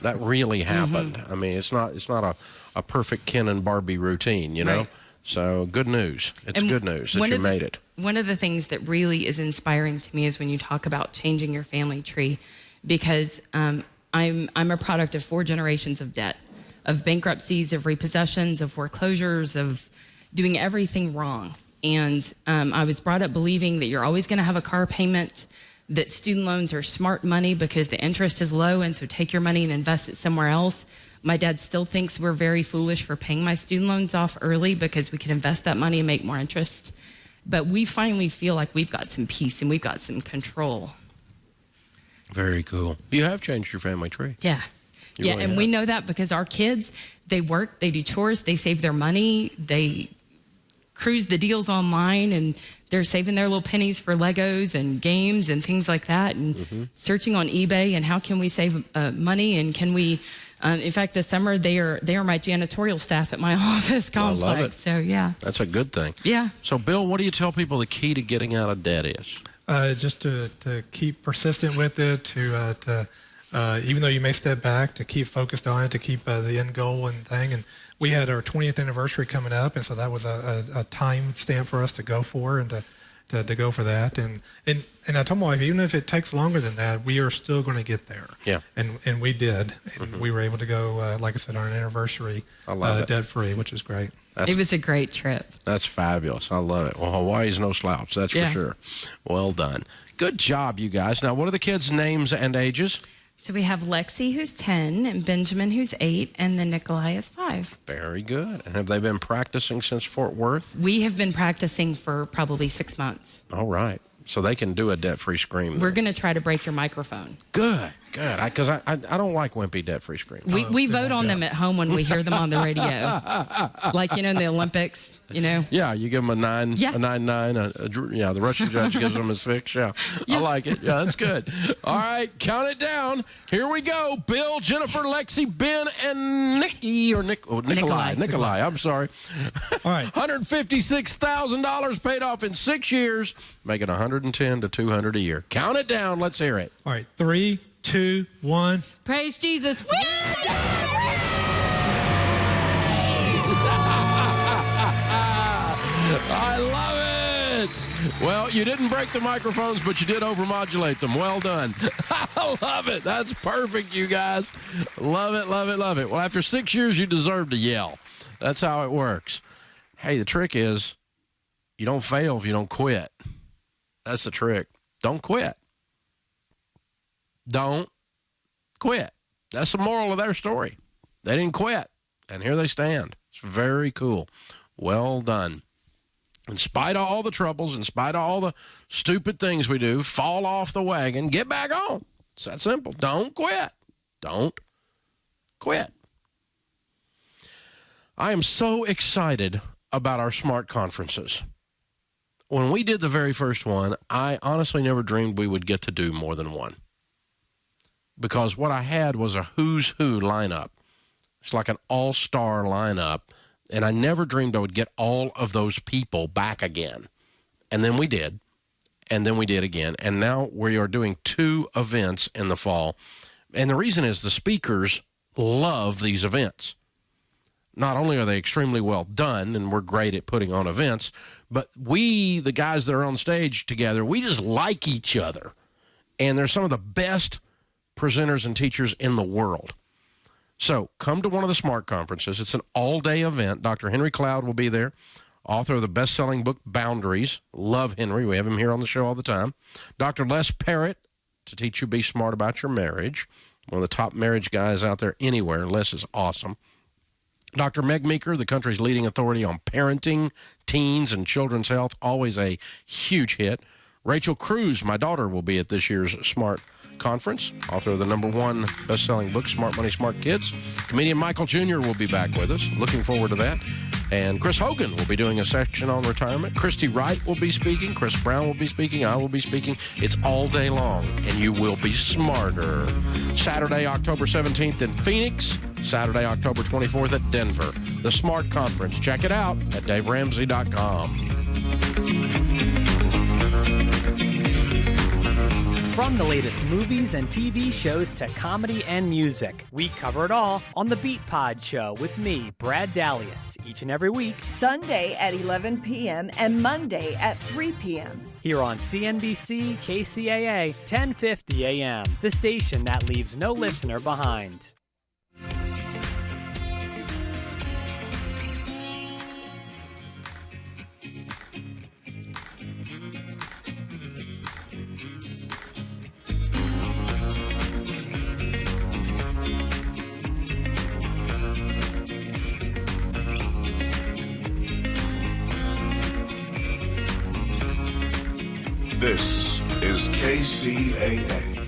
Speaker 7: That really happened. I mean, it's not a perfect Ken and Barbie routine, you know.
Speaker 3: Right. So
Speaker 7: good news. It's good news that you made it.
Speaker 3: One of the things that really is inspiring to me is when you talk about changing your family tree, because I'm a product of 4 generations of debt, of bankruptcies, of repossessions, of foreclosures, of doing everything wrong. And I was brought up believing that you're always going to have a car payment, that student loans are smart money because the interest is low, and so take your money and invest it somewhere else. My dad still thinks we're very foolish for paying my student loans off early because we could invest that money and make more interest. but we finally feel like we've got some peace and we've got some control.
Speaker 7: Very cool. You have changed your family tree.
Speaker 3: Yeah.
Speaker 7: You
Speaker 3: yeah,
Speaker 7: really
Speaker 3: and
Speaker 7: have.
Speaker 3: we know that because our kids, they work, they do chores, they save their money, they cruise the deals online, and they're saving their little pennies for Legos and games and things like that, and searching on eBay and how can we save money, and can we, in fact, this summer they are my janitorial staff at my office complex.
Speaker 7: I love it.
Speaker 3: So yeah.
Speaker 7: That's a good thing.
Speaker 3: Yeah.
Speaker 7: So, Bill, what do you tell people the key to getting out of debt is?
Speaker 6: Just to keep persistent with it, to even though you may step back, to keep focused on it, to keep the end goal and thing. And we had our 20th anniversary coming up, and so that was a time stamp for us to go for and to go for that. And I told my wife, even if it takes longer than that, we are still going to get there.
Speaker 7: Yeah.
Speaker 6: And we did. And we were able to go, like I said, on an anniversary, debt-free, which is great.
Speaker 3: It was a great trip.
Speaker 7: That's fabulous. I love it. Well, Hawaii's no slouch, that's for sure. Well done. Good job, you guys. Now, what are the kids' names and ages?
Speaker 3: So we have Lexi, who's 10, and Benjamin, who's 8, and then Nikolai is 5.
Speaker 7: Very good. And have they been practicing since Fort Worth?
Speaker 3: We have been practicing for probably 6 months.
Speaker 7: All right. So they can do a debt-free scream.
Speaker 3: We're going to try to break your microphone.
Speaker 7: Good. Because I don't like wimpy debt-free screams.
Speaker 3: We vote on them at home when we hear them on the radio. Like, in the Olympics,
Speaker 7: Yeah, you give them a 9,
Speaker 3: Yeah.
Speaker 7: a 9-9. The Russian judge gives them a 6. Yeah, I like it. Yeah, that's good. All right, count it down. Here we go. Bill, Jennifer, Lexi, Ben, and Nikolai. I'm sorry.
Speaker 6: All right.
Speaker 7: $156,000 paid off in 6 years, making $110 to $200 a year. Count it down. Let's hear it.
Speaker 6: All right, 3, 2, 1.
Speaker 3: Praise Jesus. Woo!
Speaker 7: I love it. Well, you didn't break the microphones, but you did overmodulate them. Well done. I love it. That's perfect, you guys. Love it, love it, love it. Well, after 6 years, you deserve to yell. That's how it works. Hey, the trick is you don't fail if you don't quit. That's the trick. Don't quit. Don't quit. That's the moral of their story. They didn't quit, and here they stand. It's very cool. Well done. In spite of all the troubles, in spite of all the stupid things we do, fall off the wagon, get back on. It's that simple. Don't quit. Don't quit. I am so excited about our smart conferences. When we did the very first one, I honestly never dreamed we would get to do more than one. Because what I had was a who's who lineup. It's like an all-star lineup. And I never dreamed I would get all of those people back again. And then we did. And then we did again. And now we are doing 2 events in the fall. And the reason is the speakers love these events. Not only are they extremely well done, and we're great at putting on events, but we, the guys that are on stage together, we just like each other. And they're some of the best presenters and teachers in the world. So come to one of the SMART conferences. It's an all-day event. Dr. Henry Cloud will be there, author of the best-selling book, Boundaries. Love Henry. We have him here on the show all the time. Dr. Les Parrott, to teach you be smart about your marriage. One of the top marriage guys out there anywhere. Les is awesome. Dr. Meg Meeker, the country's leading authority on parenting, teens, and children's health. Always a huge hit. Rachel Cruz, my daughter, will be at this year's SMART conference, author of the #1 best-selling book, Smart Money, Smart Kids. Comedian Michael Jr. will be back with us. Looking forward to that. And Chris Hogan will be doing a section on retirement. Christy Wright will be speaking. Chris Brown will be speaking. I will be speaking. It's all day long, and you will be smarter. Saturday, October 17th in Phoenix. Saturday, October 24th at Denver. The SMART Conference. Check it out at DaveRamsey.com.
Speaker 8: From the latest movies and TV shows to comedy and music, we cover it all on The Beat Pod Show with me, Brad Dalius, each and every week.
Speaker 5: Sunday at 11 p.m. and Monday at 3 p.m.
Speaker 8: Here on CNBC KCAA 1050 AM, the station that leaves no listener behind.
Speaker 9: This is KCAA.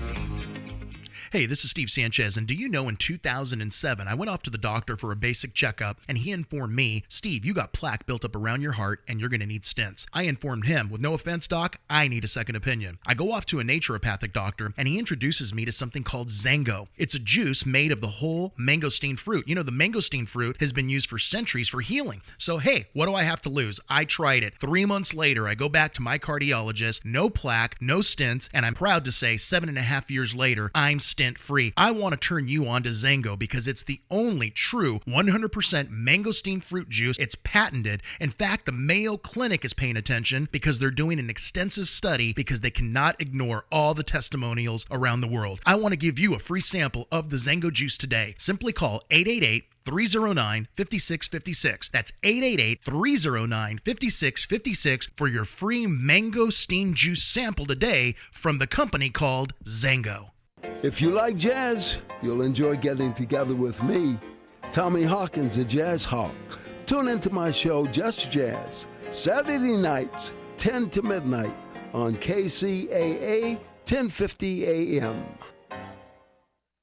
Speaker 10: Hey, this is Steve Sanchez, and do you know in 2007, I went off to the doctor for a basic checkup, and he informed me, Steve, you got plaque built up around your heart, and you're going to need stents. I informed him, with no offense, doc, I need a second opinion. I go off to a naturopathic doctor, and he introduces me to something called Zango. It's a juice made of the whole mangosteen fruit. You know, the mangosteen fruit has been used for centuries for healing. So, hey, what do I have to lose? I tried it. 3 months later, I go back to my cardiologist, no plaque, no stents, and I'm proud to say 7.5 years later, I'm stent-free. I want to turn you on to Zango because it's the only true 100% mangosteen fruit juice. It's patented. In fact, the Mayo Clinic is paying attention because they're doing an extensive study because they cannot ignore all the testimonials around the world. I want to give you a free sample of the Zango juice today. Simply call 888-309-5656. That's 888-309-5656 for your free mangosteen juice sample today from the company called Zango.
Speaker 11: If you like jazz, you'll enjoy getting together with me, Tommy Hawkins, a jazz hawk. Tune into my show, Just Jazz, Saturday nights, 10 to midnight on KCAA 1050 AM.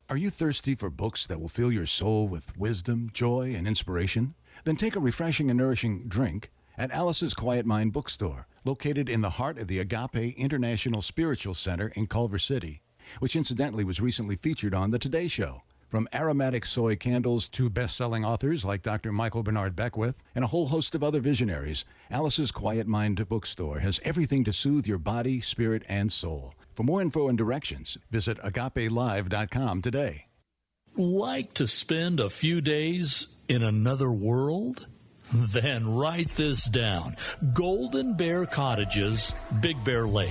Speaker 4: Are you thirsty for books that will fill your soul with wisdom, joy, and inspiration? Then take a refreshing and nourishing drink at Alice's Quiet Mind Bookstore, located in the heart of the Agape International Spiritual Center in Culver City, which incidentally was recently featured on The Today Show. From aromatic soy candles to best-selling authors like Dr. Michael Bernard Beckwith and a whole host of other visionaries, Alice's Quiet Mind Bookstore has everything to soothe your body, spirit, and soul. For more info and directions, visit agapelive.com today.
Speaker 12: Like to spend a few days in another world? Then write this down. Golden Bear Cottages, Big Bear Lake.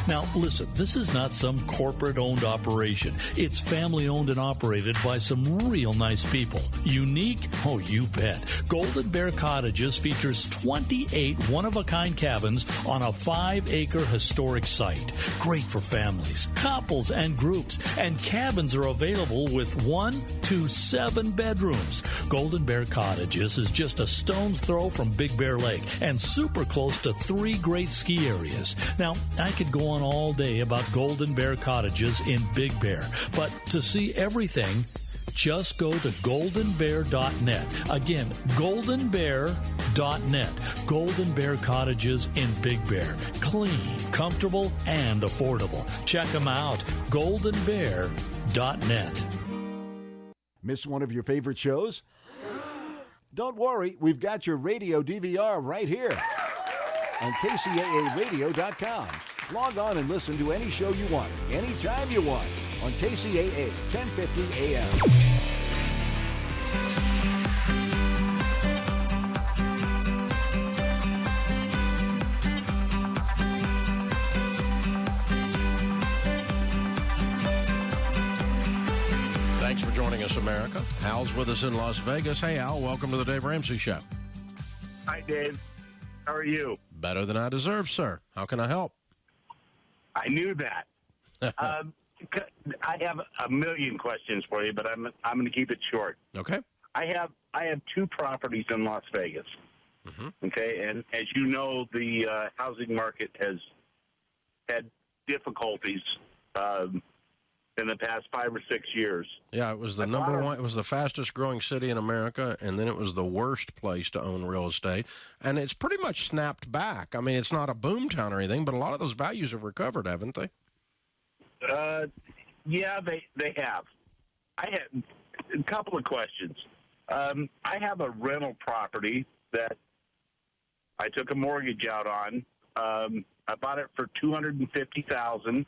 Speaker 12: Now, listen, this is not some corporate-owned operation. It's family-owned and operated by some real nice people. Unique? Oh, you bet. Golden Bear Cottages features 28 one-of-a-kind cabins on a 5-acre historic site. Great for families, couples, and groups. And cabins are available with 1 to 7 bedrooms. Golden Bear Cottages is just a stone's throw from Big Bear Lake and super close to 3 great ski areas. Now, I could go on all day about Golden Bear Cottages in Big Bear, but to see everything, just go to goldenbear.net. Again, goldenbear.net. Golden Bear Cottages in Big Bear. Clean, comfortable, and affordable. Check them out. goldenbear.net.
Speaker 4: Miss one of your favorite shows? Don't worry, we've got your radio DVR right here on KCAAradio.com. Log on and listen to any show you want, anytime you want, on KCAA 1050 AM.
Speaker 7: Thanks for joining us, America. Al's with us in Las Vegas. Hey, Al, welcome to the Dave Ramsey Show.
Speaker 13: Hi, Dave. How are you?
Speaker 7: Better than I deserve, sir. How can I help?
Speaker 13: I knew that. I have a million questions for you, but I'm going to keep it short.
Speaker 7: Okay.
Speaker 13: I have 2 properties in Las Vegas.
Speaker 7: Mm-hmm.
Speaker 13: Okay, and as you know, the housing market has had difficulties in the past 5 or 6 years.
Speaker 7: Yeah, it was the number one. It was the fastest growing city in America, and then it was the worst place to own real estate. And it's pretty much snapped back. I mean, it's not a boom town or anything, but a lot of those values have recovered, haven't they?
Speaker 13: Yeah, they have. I had a couple of questions. I have a rental property that I took a mortgage out on. I bought it for $250,000.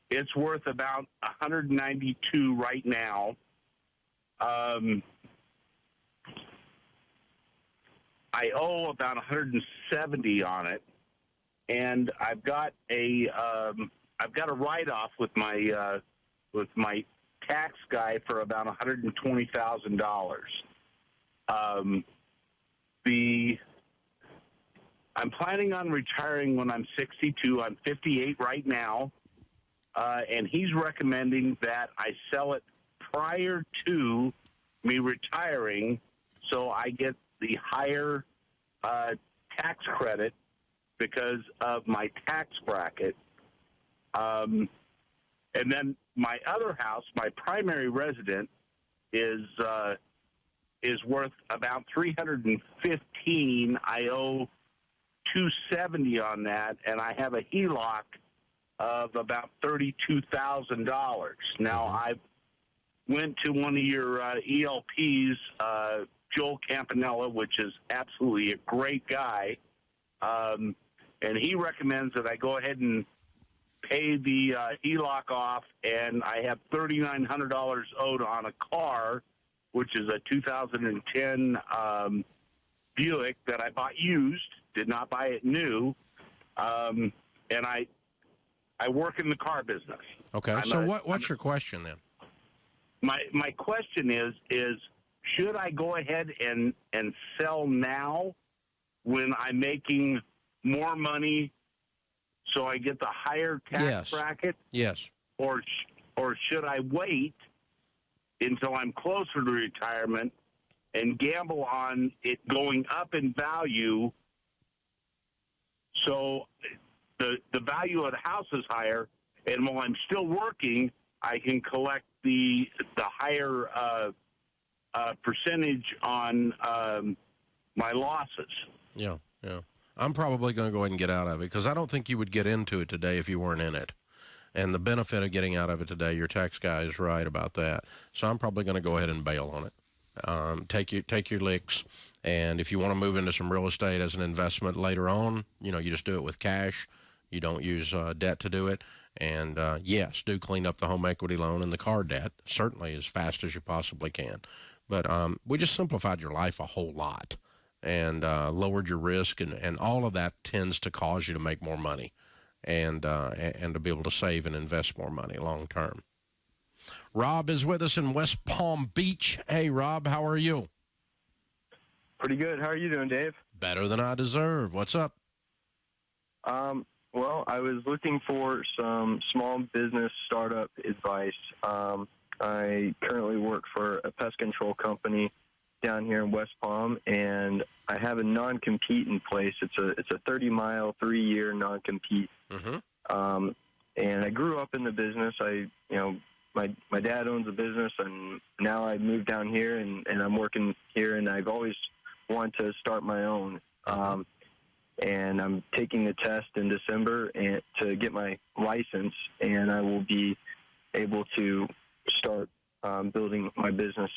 Speaker 13: It's worth about $192 right now. I owe about $170 on it, and I've got a write-off with my tax guy for about $120,000. I'm planning on retiring when I'm 62. I'm 58 right now. And he's recommending that I sell it prior to me retiring so I get the higher tax credit because of my tax bracket. And then my other house, my primary residence, is worth about $315. I owe $270 on that, and I have a HELOC of about $32,000. Now, I went to one of your ELPs, Joel Campanella, which is absolutely a great guy, and he recommends that I go ahead and pay the HELOC off, and I have $3,900 owed on a car, which is a 2010 Buick that I bought used, did not buy it new, and I work in the car business.
Speaker 7: Okay, so what's your question then?
Speaker 13: My question is should I go ahead and sell now when I'm making more money so I get the higher tax bracket?
Speaker 7: Yes.
Speaker 13: Or should I wait until I'm closer to retirement and gamble on it going up in value so the value of the house is higher, and while I'm still working, I can collect the higher percentage on my losses?
Speaker 7: Yeah. I'm probably going to go ahead and get out of it because I don't think you would get into it today if you weren't in it. And the benefit of getting out of it today, your tax guy is right about that. So I'm probably going to go ahead and bail on it. Take your licks. And if you want to move into some real estate as an investment later on, you just do it with cash. You don't use debt to do it. And, yes, do clean up the home equity loan and the car debt, certainly as fast as you possibly can. But we just simplified your life a whole lot and lowered your risk, and all of that tends to cause you to make more money and to be able to save and invest more money long term. Rob is with us in West Palm Beach. Hey, Rob, how are you?
Speaker 1: Pretty good. How are you doing, Dave?
Speaker 7: Better than I deserve. What's up?
Speaker 1: Well, I was looking for some small business startup advice. I currently work for a pest control company down here in West Palm, and I have a non-compete in place. It's a 30-mile, 3-year non-compete.
Speaker 7: Mm-hmm.
Speaker 1: And I grew up in the business. My dad owns a business, and now I moved down here, and I'm working here, and I've always wanted to start my own. And I'm taking the test in December to get my license, and I will be able to start building my business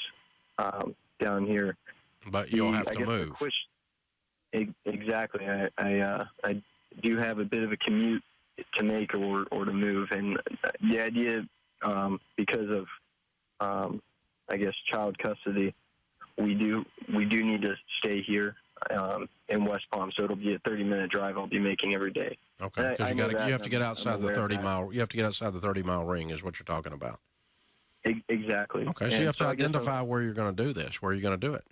Speaker 1: down here.
Speaker 7: But you'll have to move.
Speaker 1: Exactly. I do have a bit of a commute to make or to move, and the idea, because of I guess child custody, we do need to stay here in West Palm, so it'll be a 30-minute drive I'll be making every day.
Speaker 7: Okay, because you have to get outside the 30-mile. You have to get outside the 30-mile ring, is what you're talking about.
Speaker 1: Exactly.
Speaker 7: Okay, so you have to identify where you're going to do this. Where are you going to do it?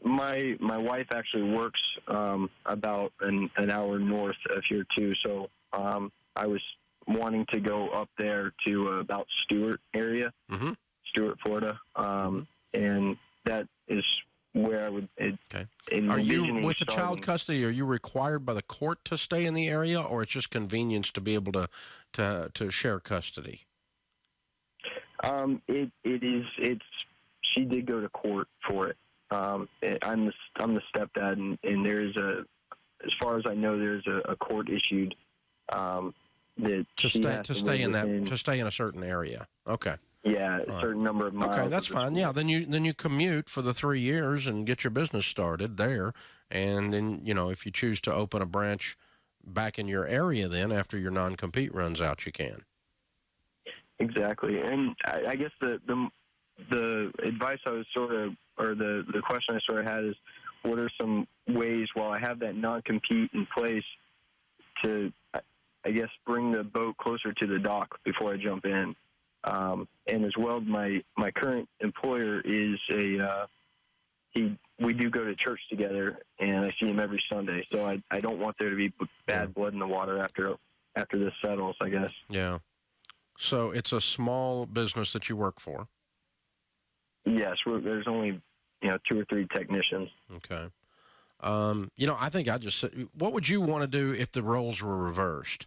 Speaker 1: My wife actually works about an hour north of here too, so I was wanting to go up there to about Stewart area, Stewart, Florida, and that is where I would.
Speaker 7: Okay. Are you with the child custody? Are you required by the court to stay in the area, or it's just convenience to be able to share custody?
Speaker 1: It is. She did go to court for it. I'm the stepdad, and there's as far as I know, there's a court issued that
Speaker 7: to stay in a certain area. Okay.
Speaker 1: Yeah, a certain number of miles.
Speaker 7: Okay, that's fine. Yeah, then you commute for the 3 years and get your business started there, and then if you choose to open a branch back in your area, then after your non-compete runs out, you can.
Speaker 1: Exactly, and I guess the advice I was the question I sort of had is, what are some ways while I have that non-compete in place to, I guess, bring the boat closer to the dock before I jump in? And as well, my current employer is we do go to church together, and I see him every Sunday. So I don't want there to be bad blood in the water after this settles, I guess.
Speaker 7: Yeah. So it's a small business that you work for?
Speaker 1: Yes, there's only 2 or 3 technicians.
Speaker 7: Okay. I think what would you want to do if the roles were reversed?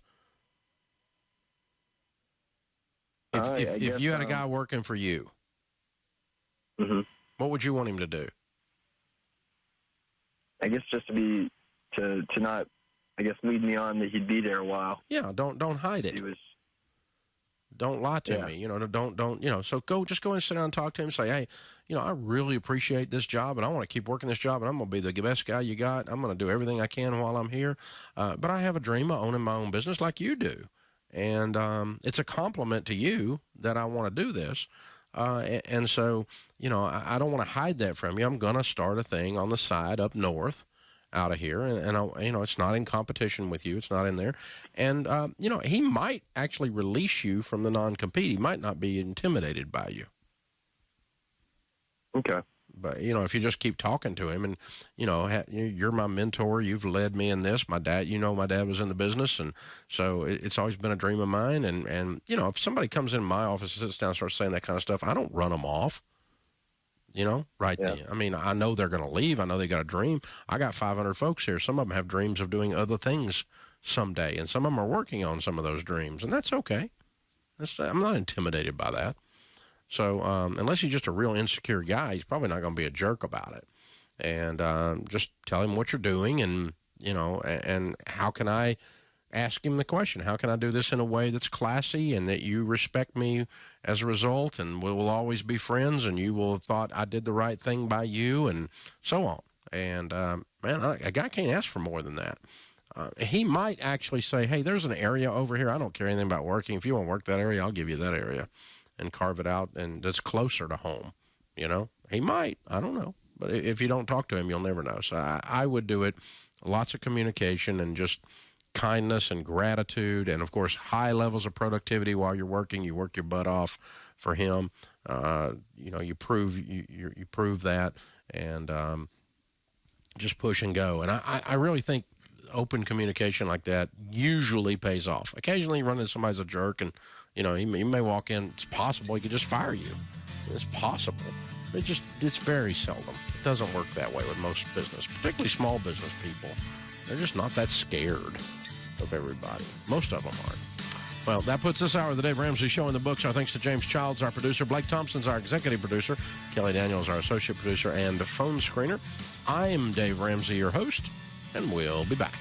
Speaker 7: If you had a guy working for you, what would you want him to do?
Speaker 1: I guess just to not, I guess, lead me on that he'd be there a while.
Speaker 7: Yeah, don't hide it. Don't lie to me. Don't. So just go and sit down and talk to him. Say, hey, I really appreciate this job, and I want to keep working this job, and I'm going to be the best guy you got. I'm going to do everything I can while I'm here. But I have a dream of owning my own business like you do, and it's a compliment to you that I want to do this. And so, I don't want to hide that from you. I'm going to start a thing on the side up north out of here, and it's not in competition with you. It's not in there. And, he might actually release you from the non-compete. He might not be intimidated by you.
Speaker 1: Okay.
Speaker 7: But, if you just keep talking to him and, you're my mentor, you've led me in this. My dad, my dad was in the business. And so it's always been a dream of mine. And if somebody comes in my office and sits down and starts saying that kind of stuff, I don't run them off. Right then. I mean, I know they're going to leave. I know they got a dream. I got 500 folks here. Some of them have dreams of doing other things someday, and some of them are working on some of those dreams, and that's okay. I'm not intimidated by that. So unless he's just a real insecure guy, he's probably not going to be a jerk about it. And just tell him what you're doing, and, and how can I ask him the question, how can I do this in a way that's classy and that you respect me as a result, and we will always be friends, and you will have thought I did the right thing by you, and so on. And, a guy can't ask for more than that. He might actually say, hey, there's an area over here. I don't care anything about working. If you want to work that area, I'll give you that area and carve it out, and that's closer to home. He might. I don't know. But if you don't talk to him, you'll never know. So I would do it. Lots of communication and just kindness and gratitude, and of course high levels of productivity while you're working. You work your butt off for him. You prove that, and just push and go. And I really think open communication like that usually pays off. Occasionally you run into somebody's a jerk, and he may walk in. It's possible he could just fire you. It's possible. It's very seldom. It doesn't work that way with most business, particularly small business people. They're just not that scared of everybody. Most of them aren't. Well, that puts this hour of the Dave Ramsey Show in the books. Our thanks to James Childs, our producer. Blake Thompson's our executive producer. Kelly Daniels, our associate producer and phone screener. I'm Dave Ramsey, your host, and we'll be back.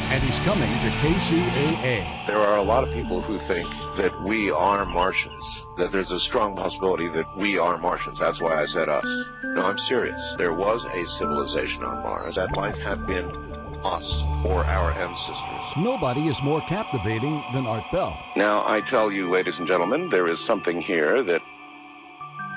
Speaker 4: And he's coming to KCAA.
Speaker 15: There are a lot of people who think that we are Martians, that there's a strong possibility that we are Martians. That's why I said us. No, I'm serious. There was a civilization on Mars. That life had been us or our ancestors.
Speaker 4: Nobody is more captivating than Art Bell.
Speaker 15: Now, I tell you, ladies and gentlemen, there is something here that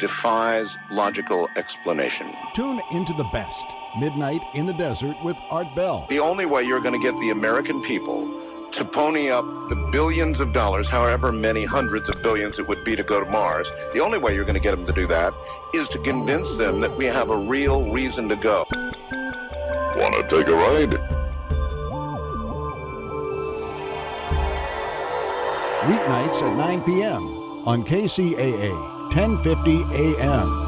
Speaker 15: defies logical explanation.
Speaker 4: Tune into the best. Midnight in the Desert with Art Bell.
Speaker 15: The only way you're going to get the American people to pony up the billions of dollars, however many hundreds of billions it would be to go to Mars, the only way you're going to get them to do that is to convince them that we have a real reason to go.
Speaker 9: Want to take a ride?
Speaker 4: Weeknights at 9 p.m. on KCAA, 1050 a.m.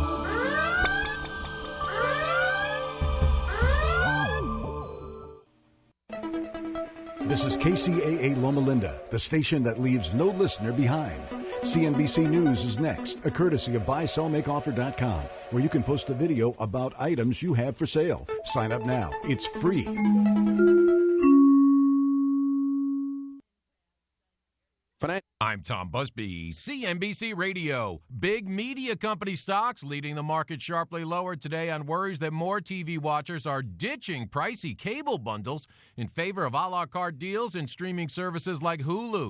Speaker 4: This is KCAA Loma Linda, the station that leaves no listener behind. CNBC News is next, a courtesy of BuySellMakeOffer.com, where you can post a video about items you have for sale. Sign up now. It's free.
Speaker 16: I'm Tom Busby, CNBC Radio. Big media company stocks leading the market sharply lower today on worries that more TV watchers are ditching pricey cable bundles in favor of a la carte deals and streaming services like Hulu.